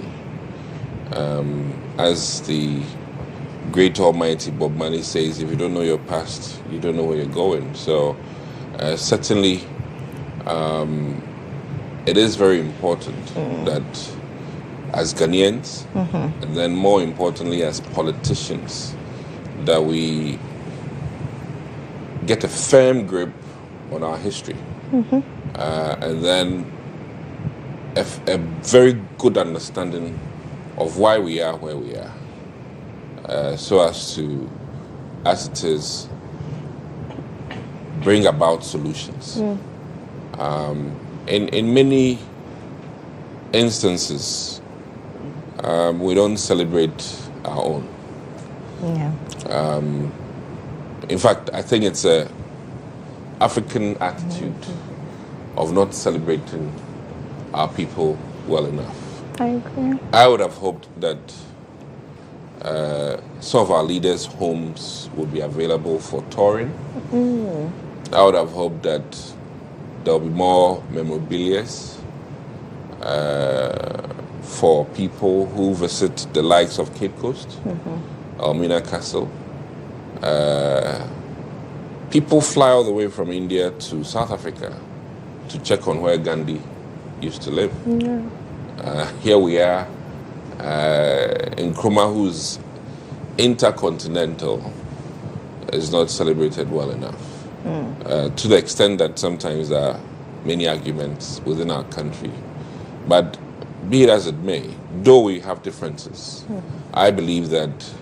As the great almighty Bob Marley says, if you don't know your past, you don't know where you're going. So certainly it is very important that as Ghanaians, and then more importantly as politicians, that we get a firm grip on our history. And then a very good understanding of why we are where we are, so as to, as it is, bring about solutions. In many instances, we don't celebrate our own. In fact, I think it's an African attitude of not celebrating our people well enough. I agree. I would have hoped that some of our leaders' homes would be available for touring. I would have hoped that there will be more memorabilia for people who visit the likes of Cape Coast, Elmina Castle. People fly all the way from India to South Africa to check on where Gandhi used to live. Here we are, Nkrumah, who's intercontinental, is not celebrated well enough. To the extent that sometimes there are many arguments within our country. But be it as it may, though we have differences, I believe that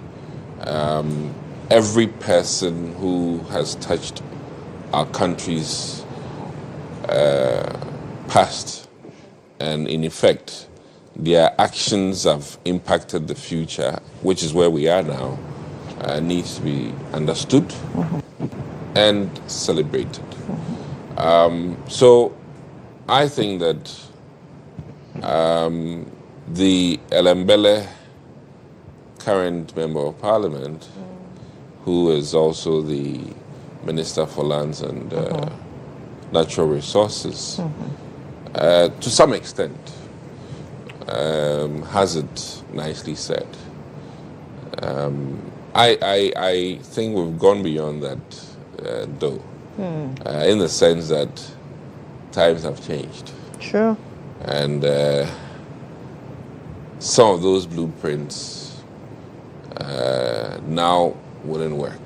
every person who has touched our country's past, and in effect, their actions have impacted the future, which is where we are now, needs to be understood and celebrated. So I think that the Elembele current Member of Parliament, who is also the Minister for Lands and Natural Resources, to some extent, has it nicely said. I think we've gone beyond that, though, in the sense that times have changed. Sure. And some of those blueprints now wouldn't work.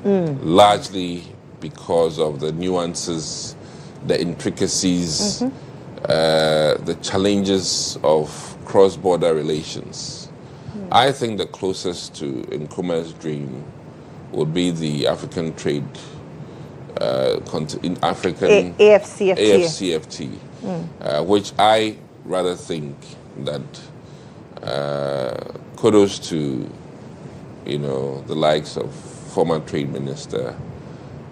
Largely because of the nuances, the intricacies, the challenges of cross-border relations. I think the closest to Nkrumah's dream would be the African trade, in African AFCFTA, which I rather think that kudos to, the likes of former trade minister.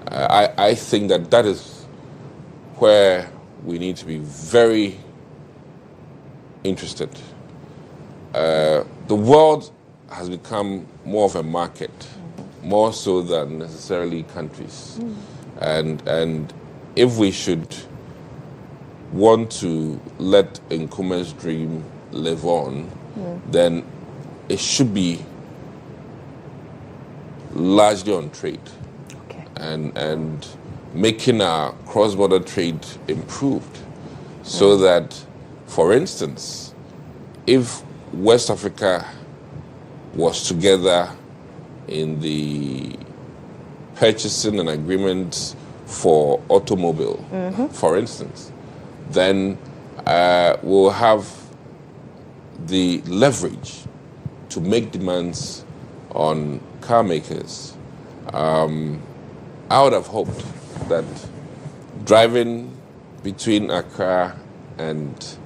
I think that is where we need to be very interested. The world has become more of a market, more so than necessarily countries. And if we should want to let Nkrumah's dream live on, then it should be largely on trade. And making our cross-border trade improved, so that, for instance, if West Africa was together in the purchasing an agreement for automobile, for instance, then we'll have the leverage to make demands on car makers. I would have hoped that driving between Accra and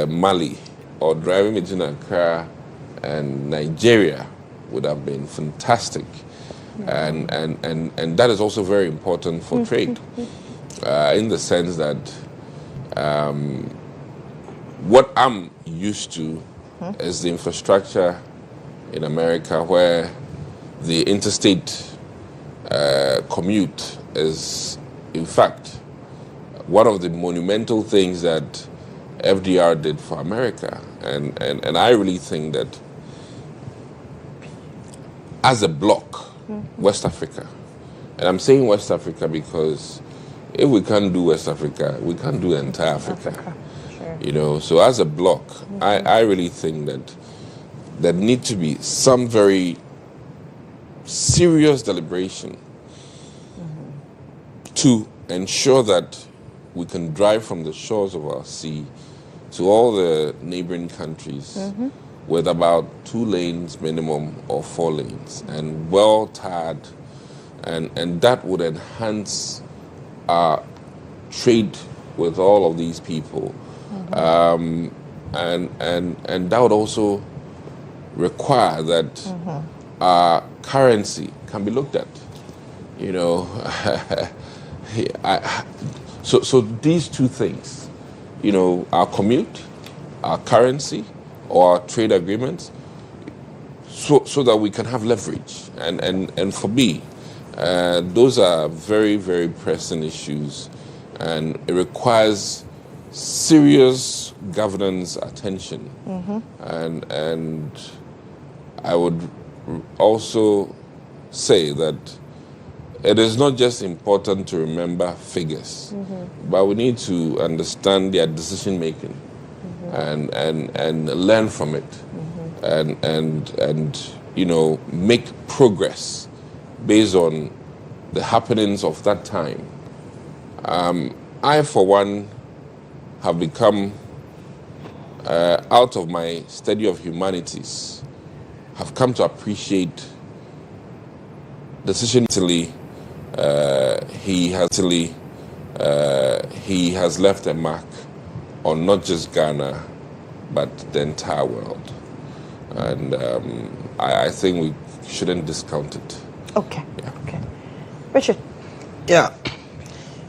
Mali, or driving between Accra and Nigeria, would have been fantastic. And that is also very important for trade, in the sense that what I'm used to is the infrastructure in America, where the interstate commute is, in fact, one of the monumental things that FDR did for America. And I really think that as a bloc, West Africa, and I'm saying West Africa because if we can't do West Africa, we can't do entire Africa. Sure. You know, so as a bloc, I really think that there need to be some very serious deliberation to ensure that we can drive from the shores of our sea to all the neighboring countries with about 2 lanes minimum or 4 lanes and well tarred, and that would enhance our trade with all of these people, and that would also require that our currency can be looked at. You know, so these 2 things, you know, our commute, our currency, or our trade agreements, so that we can have leverage. And for me, those are very, very pressing issues, and it requires serious governance attention. And I would also say that it is not just important to remember figures, but we need to understand their decision making and learn from it, and you know, make progress based on the happenings of that time. I, for one, have become, out of my study of humanities, have come to appreciate decisionally. He has left a mark on not just Ghana, but the entire world. And I think we shouldn't discount it. Okay. Yeah. Okay. Richard. Yeah.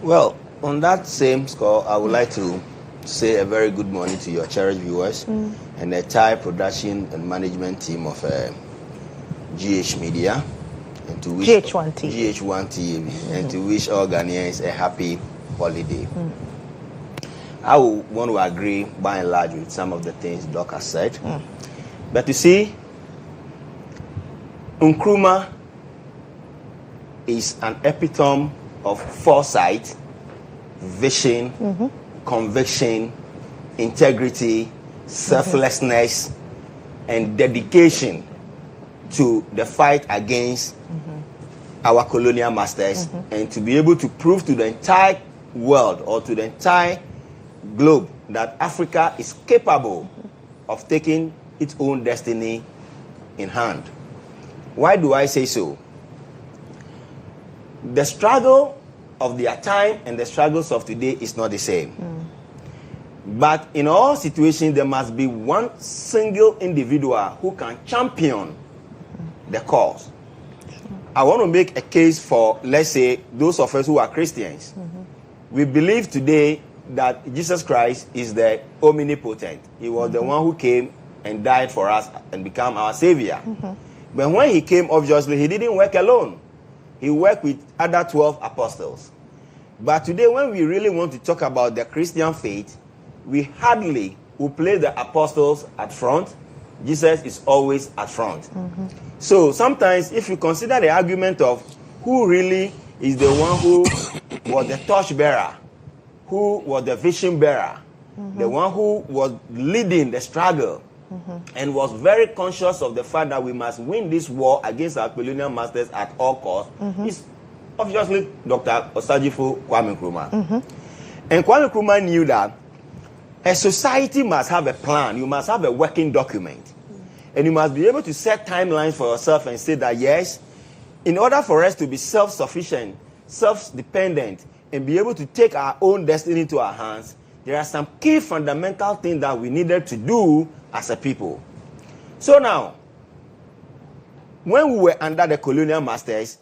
Well, on that same score, I would like to say a very good morning to your cherished viewers and the entire production and management team of GH Media. And to wish GHOne TV. GHOne TV, and to wish all Ghanaians a happy holiday. I would want to agree by and large with some of the things Doc has said. But you see, Nkrumah is an epitome of foresight, vision, conviction, integrity, selflessness, and dedication to the fight against our colonial masters, and to be able to prove to the entire world or to the entire globe that Africa is capable of taking its own destiny in hand. Why do I say so? The struggle of their time and the struggles of today is not the same. But in all situations, there must be one single individual who can champion the cause. I want to make a case for, let's say, those of us who are Christians. We believe today that Jesus Christ is the omnipotent. He was the one who came and died for us and became our savior. But when he came, obviously, he didn't work alone. He worked with other 12 apostles. But today, when we really want to talk about the Christian faith, we hardly will place the apostles at front. Jesus is always at front. So sometimes, if you consider the argument of who really is the one who was the torch bearer, who was the vision bearer, the one who was leading the struggle, and was very conscious of the fact that we must win this war against our colonial masters at all costs, is obviously Dr. Osagyefo Kwame Nkrumah. And Kwame Nkrumah knew that a society must have a plan. You must have a working document. And you must be able to set timelines for yourself and say that, yes, in order for us to be self-sufficient, self-dependent, and be able to take our own destiny into our hands, there are some key fundamental things that we needed to do as a people. So now, when we were under the colonial masters,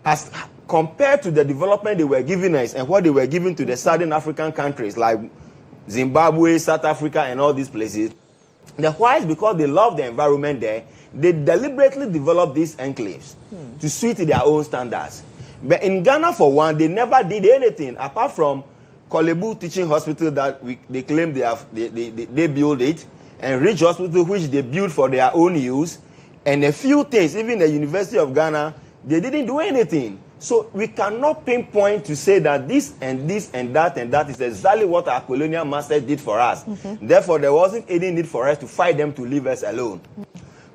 as compared to the development they were giving us and what they were giving to the southern African countries like Zimbabwe, South Africa, and all these places, the whites, because they love the environment there, they deliberately developed these enclaves to suit their own standards. But in Ghana, for one, they never did anything apart from Kolebu Teaching Hospital that they claim they built it, and Rich Hospital which they built for their own use, and a few things, even the University of Ghana, they didn't do anything. So we cannot pinpoint to say that this and that is exactly what our colonial masters did for us. Therefore, there wasn't any need for us to fight them to leave us alone.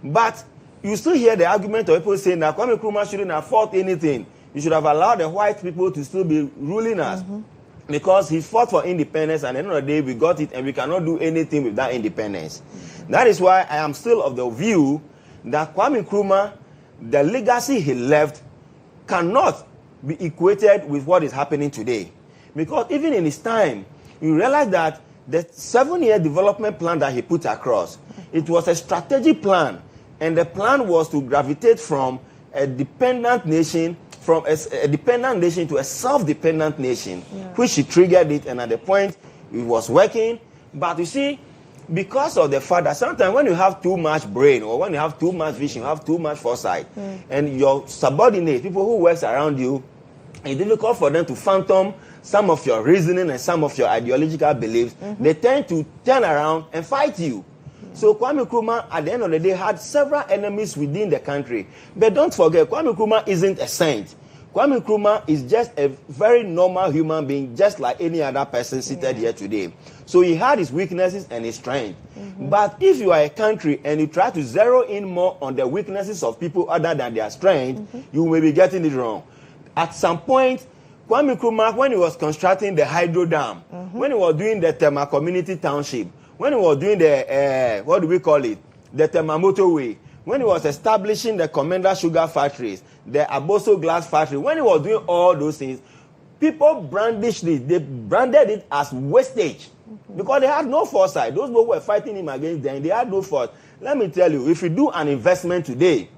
But you still hear the argument of people saying that Kwame Nkrumah shouldn't have fought anything. You should have allowed the white people to still be ruling us. Because he fought for independence, and at the end of the day, we got it, and we cannot do anything with that independence. That is why I am still of the view that Kwame Nkrumah, the legacy he left, cannot be equated with what is happening today. Because even in his time, you realize that the 7-year development plan that he put across, it was a strategic plan, and the plan was to gravitate from a dependent nation, from a dependent nation to a self-dependent nation, which he triggered it, and at the point it was working. But you see, because of the fact that sometimes when you have too much brain, or when you have too much vision, you have too much foresight, and your subordinates, people who work around you, it's difficult for them to fathom some of your reasoning and some of your ideological beliefs. They tend to turn around and fight you. So Kwame Nkrumah, at the end of the day, had several enemies within the country. But don't forget, Kwame Nkrumah isn't a saint. Kwame Nkrumah is just a very normal human being, just like any other person seated here today. So he had his weaknesses and his strength. But if you are a country and you try to zero in more on the weaknesses of people other than their strength, you may be getting it wrong. At some point, Kwame Nkrumah, when he was constructing the hydro dam, when he was doing the Tema Community Township, when he was doing the, what do we call it, the Tema Motorway, when he was establishing the Commander Sugar Factories, the Aboso Glass Factory, when he was doing all those things, people brandished it. They branded it as wastage because they had no foresight. Those people who were fighting him against them, they had no foresight. Let me tell you, if you do an investment today,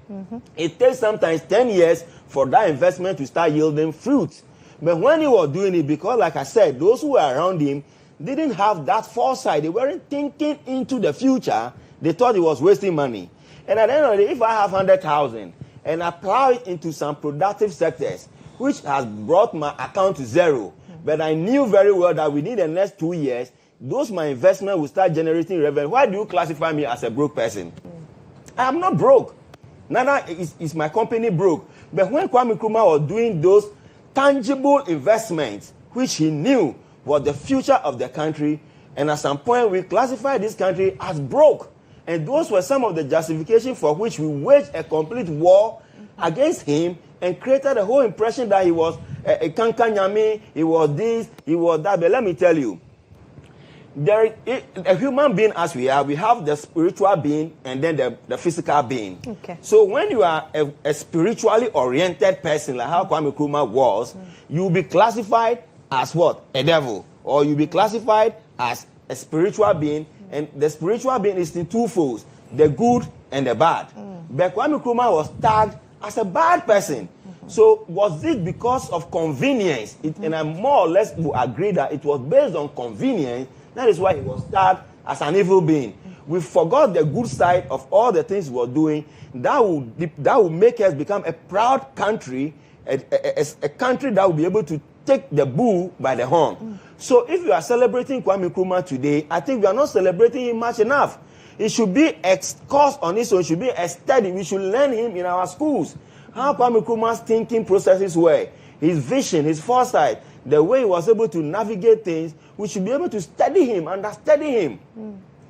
it takes sometimes 10 years for that investment to start yielding fruit. But when he was doing it, because like I said, those who were around him didn't have that foresight. They weren't thinking into the future. They thought he was wasting money. And at the end of the day, if I have 100,000 and I plow it into some productive sectors, which has brought my account to zero, but I knew very well that within the next 2 years, those my investment will start generating revenue. Why do you classify me as a broke person? I am not broke. Neither is my company broke. But when Kwame Nkrumah was doing those tangible investments, which he knew was the future of the country, and at some point we classified this country as broke. And those were some of the justifications for which we waged a complete war against him and created a whole impression that he was a kankanyami, he was this, he was that. But let me tell you, a human being as we are, we have the spiritual being and then the physical being. So when you are a spiritually oriented person, like how Kwame Nkrumah was, you will be classified as what? A devil. Or you'll be classified as a spiritual being, and the spiritual being is in two folds, the good and the bad. But Kwame Nkrumah was tagged as a bad person. So was it because of convenience? And I more or less will agree that it was based on convenience. That is why he was tagged as an evil being. We forgot the good side of all the things we were doing. That will make us become a proud country, a country that will be able to take the bull by the horn. So if you are celebrating Kwame Nkrumah today, I think we are not celebrating him much enough. It should be a course on his own. It should be a study. We should learn him in our schools. How Kwame Nkrumah's thinking processes were, his vision, his foresight, the way he was able to navigate things. We should be able to study him, understudy him.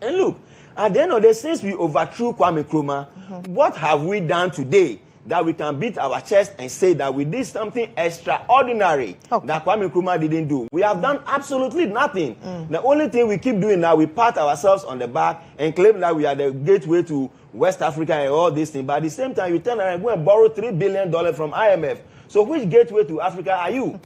And look, at the end of the day, since we overthrew Kwame Nkrumah, what have we done today that we can beat our chest and say that we did something extraordinary that Kwame Nkrumah didn't do? We have done absolutely nothing. The only thing we keep doing now, we pat ourselves on the back and claim that we are the gateway to West Africa and all these things. But at the same time, you turn around and go and borrow $3 billion from IMF. So which gateway to Africa are you?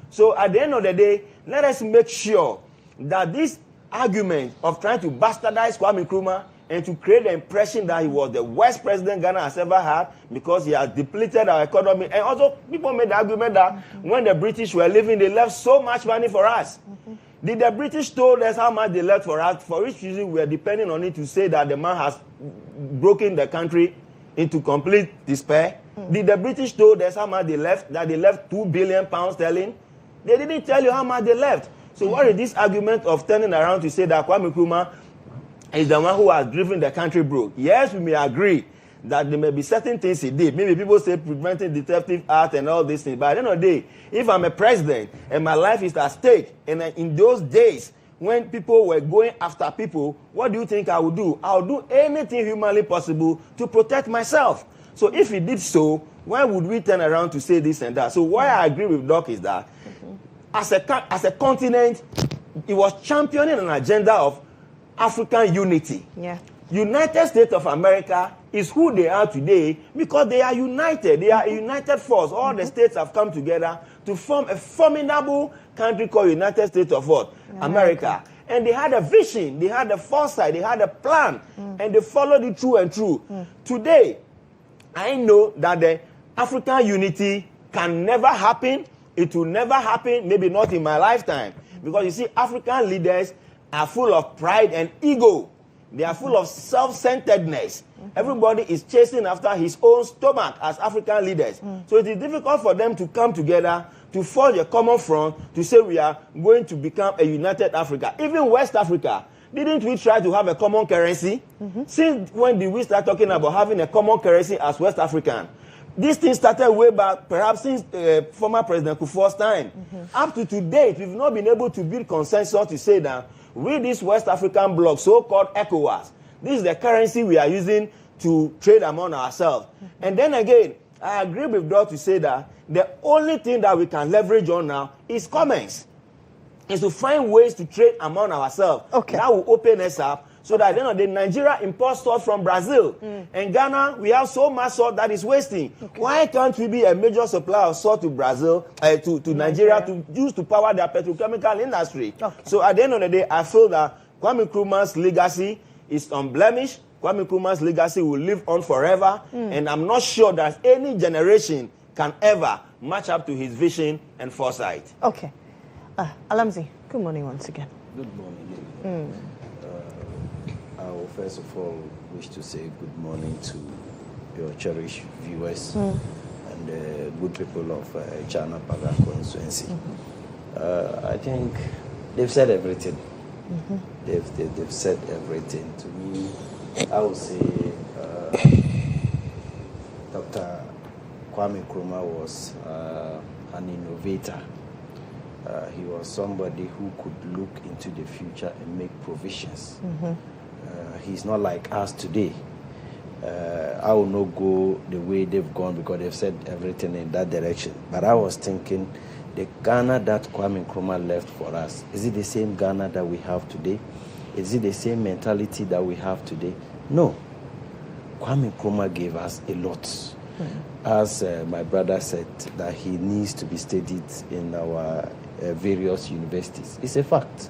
So at the end of the day, let us make sure that this argument of trying to bastardize Kwame Nkrumah and to create the impression that he was the worst president Ghana has ever had because he has depleted our economy. And also, people made the argument that when the British were leaving, they left so much money for us. Did the British told us how much they left for us, for which reason we are depending on it to say that the man has broken the country into complete despair? Did the British told us how much they left, that they left £2 billion sterling? They didn't tell you how much they left. So what is this argument of turning around to say that Kwame Nkrumah is the one who has driven the country broke? Yes, we may agree that there may be certain things he did. Maybe people say preventing deceptive art and all these things. But at the end of the day, if I'm a president and my life is at stake, and in those days when people were going after people, what do you think I would do? I would do anything humanly possible to protect myself. So if he did so, why would we turn around to say this and that? So why I agree with Doc is that as a continent, it was championing an agenda of African unity. Yeah. United States of America is who they are today because they are united. They are a united force. All the states have come together to form a formidable country called United States of what? America. And they had a vision, they had a foresight, they had a plan, and they followed it through and through. Today, I know that the African unity can never happen. It will never happen, maybe not in my lifetime. Because you see, African leaders are full of pride and ego. They are full of self-centeredness. Everybody is chasing after his own stomach as African leaders. So it is difficult for them to come together to forge a common front to say we are going to become a united Africa. Even West Africa, didn't we try to have a common currency? Since when did we start talking about having a common currency as West African? This thing started way back, perhaps since former President Kufuor's time. Up to today, we've not been able to build consensus to say that with this West African bloc, so-called ECOWAS, this is the currency we are using to trade among ourselves. And then again, I agree with Doc to say that the only thing that we can leverage on now is commerce. Is to find ways to trade among ourselves. That will open us up so that Nigeria imports salt from Brazil. And Ghana, we have so much salt that is wasting. Why can't we be a major supplier of salt to Brazil, to Nigeria, to use to power their petrochemical industry? So at the end of the day, I feel that Kwame Nkrumah's legacy is unblemished. Kwame Nkrumah's legacy will live on forever. And I'm not sure that any generation can ever match up to his vision and foresight. Okay. Alamzi, good morning once again. Good morning. I will first of all wish to say good morning to your cherished viewers and the good people of Chana Paga constituency. I think they've said everything. They've said everything. To me, I would say Dr. Kwame Nkrumah was an innovator. He was somebody who could look into the future and make provisions. He's not like us today. I will not go the way they've gone because they've said everything in that direction. But I was thinking, the Ghana that Kwame Nkrumah left for us, is it the same Ghana that we have today? Is it the same mentality that we have today? No. Kwame Nkrumah gave us a lot. As my brother said, that he needs to be studied in our various universities. It's a fact.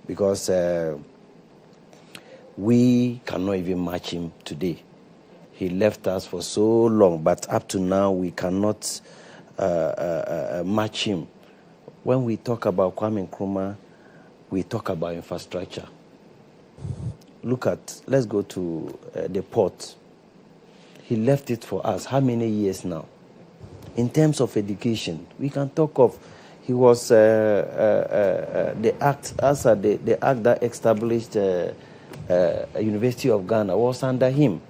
Because we cannot even match him today. He left us for so long, but up to now we cannot match him. When we talk about Kwame Nkrumah, we talk about infrastructure. Let's go to the port. He left it for us. How many years now? In terms of education, we can talk of, he was the act that established University of Ghana was under him.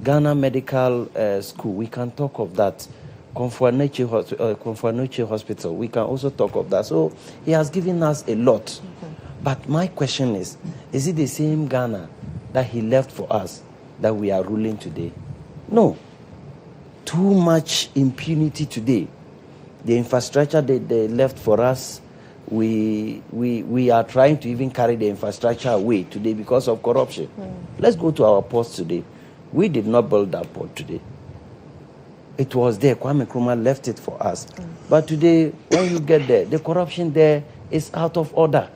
Ghana Medical School, we can talk of that. Comfort Hospital, we can also talk of that. So he has given us a lot. But my question is it the same Ghana that he left for us that we are ruling today? No. Too much impunity today. The infrastructure they left for us, we are trying to even carry the infrastructure away today because of corruption. Let's go to our ports today. We did not build that port today. It was there. Kwame Nkrumah left it for us. But today, when you get there, the corruption there is out of order.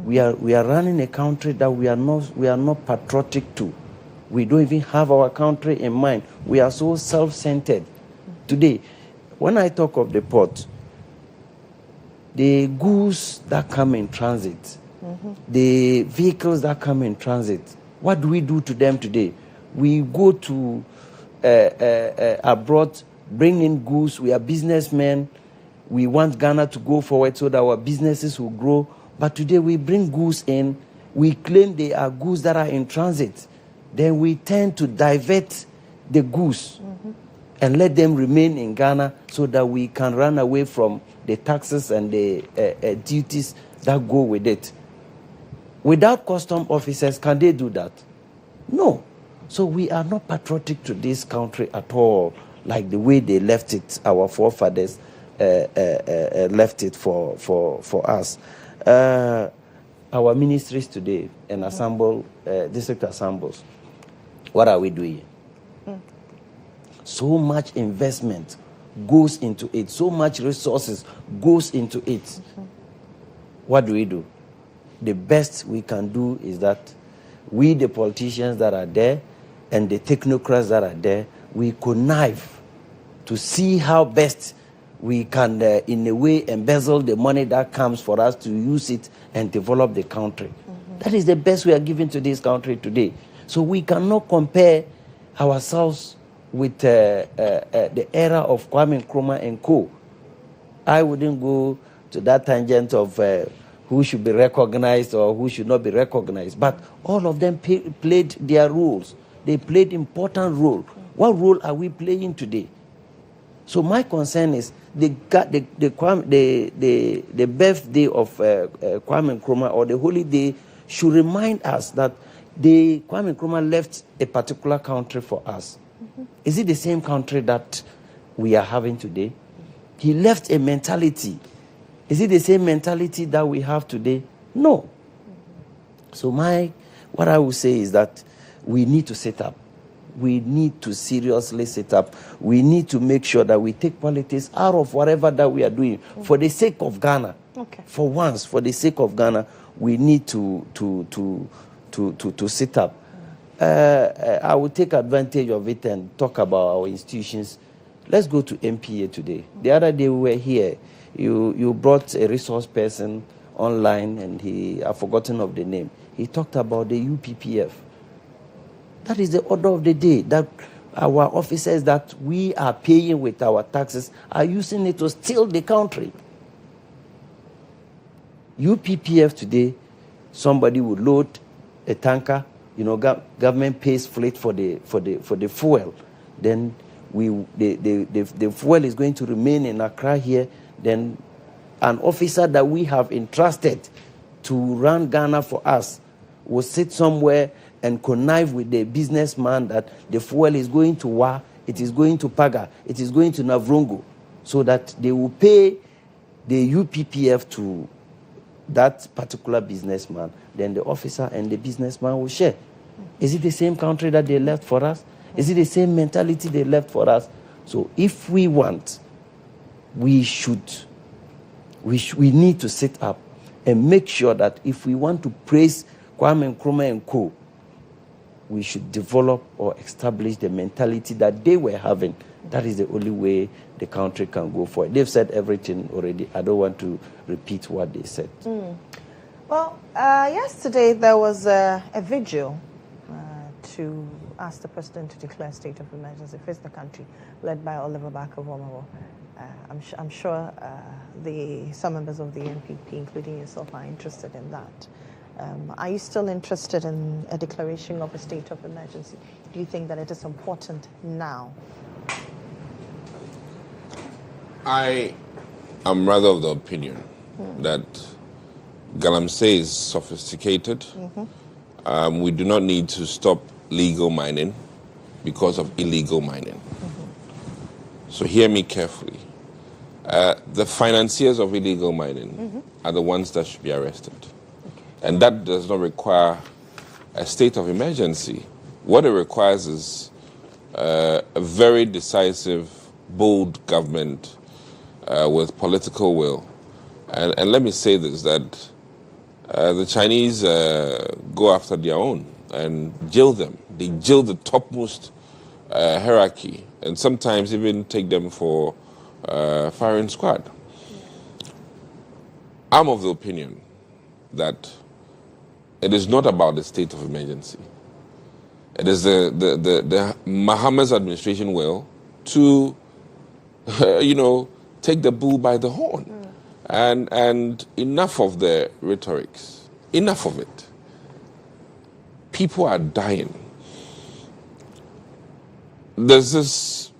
We are running a country that we are not patriotic to. We don't even have our country in mind. We are so self-centered. Today, when I talk of the port, the goods that come in transit, the vehicles that come in transit, what do we do to them today? We go to abroad, bring in goods. We are businessmen. We want Ghana to go forward so that our businesses will grow. But today we bring goods in. We claim they are goods that are in transit. Then we tend to divert the goods and let them remain in Ghana so that we can run away from the taxes and the duties that go with it. Without custom officers, can they do that? No. So we are not patriotic to this country at all, like the way they left it, our forefathers left it for us. Our ministries today and district assemblies, what are we doing? So much investment goes into it. So much resources goes into it. What do? The best we can do is that we, the politicians that are there, and the technocrats that are there, we connive to see how best we can, in a way, embezzle the money that comes for us to use it and develop the country. That is the best we are giving to this country today. So we cannot compare ourselves with the era of Kwame Nkrumah and co. I wouldn't go to that tangent of who should be recognized or who should not be recognized. But all of them played their roles. They played important role. What role are we playing today? So my concern is the birthday of Kwame Nkrumah, or the holy day, should remind us that Kwame Nkrumah left a particular country for us. Is it the same country that we are having today? He left a mentality. Is it the same mentality that we have today? No. So what I will say is that we need to sit up. We need to seriously sit up. We need to make sure that we take politics out of whatever that we are doing for the sake of Ghana. Okay. For once, for the sake of Ghana, we need to sit up. I will take advantage of it and talk about our institutions. Let's go to MPA today. The other day we were here. You brought a resource person online, and I've forgotten of the name. He talked about the UPPF. That is the order of the day, that our officers that we are paying with our taxes are using it to steal the country. UPPF today, somebody would load a tanker, government pays freight for the fuel. Then the fuel is going to remain in Accra here. Then an officer that we have entrusted to run Ghana for us will sit somewhere and connive with the businessman that the fuel is going to Wa, it is going to Paga, it is going to Navrongo, so that they will pay the UPPF to that particular businessman. Then the officer and the businessman will share. Is it the same country that they left for us? Is it the same mentality they left for us? So if we want, we need to sit up and make sure that if we want to praise Kwame Nkrumah and co., we should develop or establish the mentality that they were having. That is the only way the country can go forward. They've said everything already. I don't want to repeat what they said. Well, yesterday there was a vigil to ask the president to declare a state of emergency, face the country, led by Oliver Barker-Vormawor. I'm sure some members of the NPP, including yourself, are interested in that. Are you still interested in a declaration of a state of emergency? Do you think that it is important now? I am rather of the opinion that Galamsey is sophisticated. We do not need to stop legal mining because of illegal mining. So hear me carefully. The financiers of illegal mining are the ones that should be arrested. And that does not require a state of emergency. What it requires is a very decisive, bold government with political will. And let me say this, that the Chinese go after their own and jail them. They jail the topmost hierarchy and sometimes even take them for firing squad. I'm of the opinion that it is not about the state of emergency. It is the Mohammed's administration will to, take the bull by the horn. And enough of the rhetorics. Enough of it. People are dying. There's this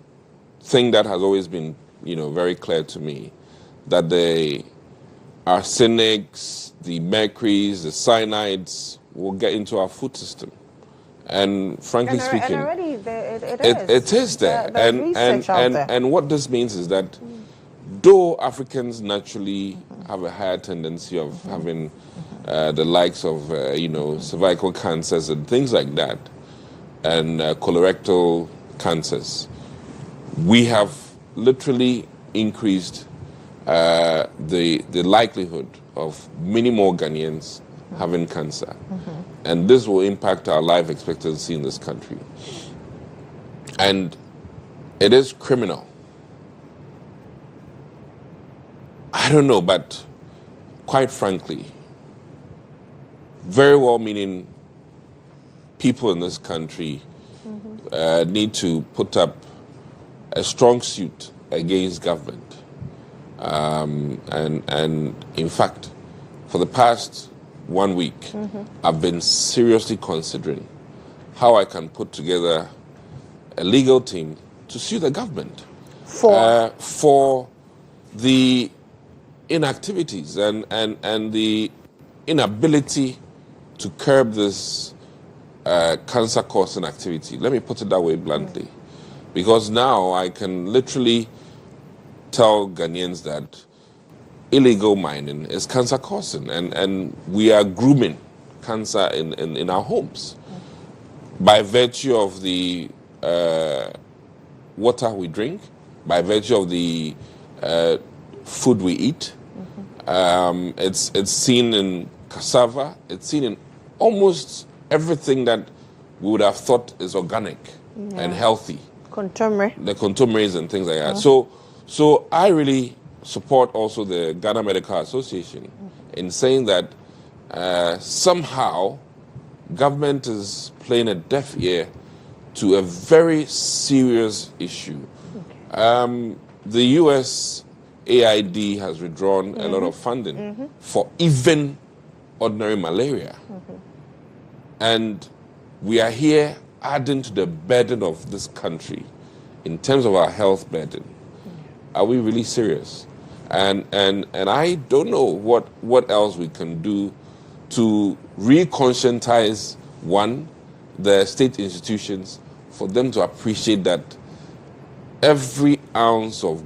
thing that has always been, very clear to me, that the arsenics, the mercuries, the cyanides will get into our food system. And frankly speaking, and already it is there. And what this means is that though Africans naturally have a higher tendency of having the likes of, cervical cancers and things like that, and colorectal cancers, we have literally increased the likelihood of many more Ghanaians having cancer. And this will impact our life expectancy in this country. And it is criminal. I don't know, but quite frankly, very well-meaning people in this country need to put up a strong suit against government. And in fact, for the past 1 week, I've been seriously considering how I can put together a legal team to sue the government for the inactivities and the inability to curb this cancer-causing activity. Let me put it that way bluntly. Because now I can literally tell Ghanaians that illegal mining is cancer-causing, and we are grooming cancer in our homes by virtue of the water we drink, by virtue of the food we eat. It's seen in cassava. It's seen in almost everything that we would have thought is organic and healthy. The contumelies and things like that. So I really support also the Ghana Medical Association in saying that somehow government is playing a deaf ear to a very serious issue. The US AID has withdrawn a lot of funding for even ordinary malaria. And we are here adding to the burden of this country in terms of our health burden. Are we really serious? And I don't know what else we can do to re-conscientize, one, the state institutions, for them to appreciate that every ounce of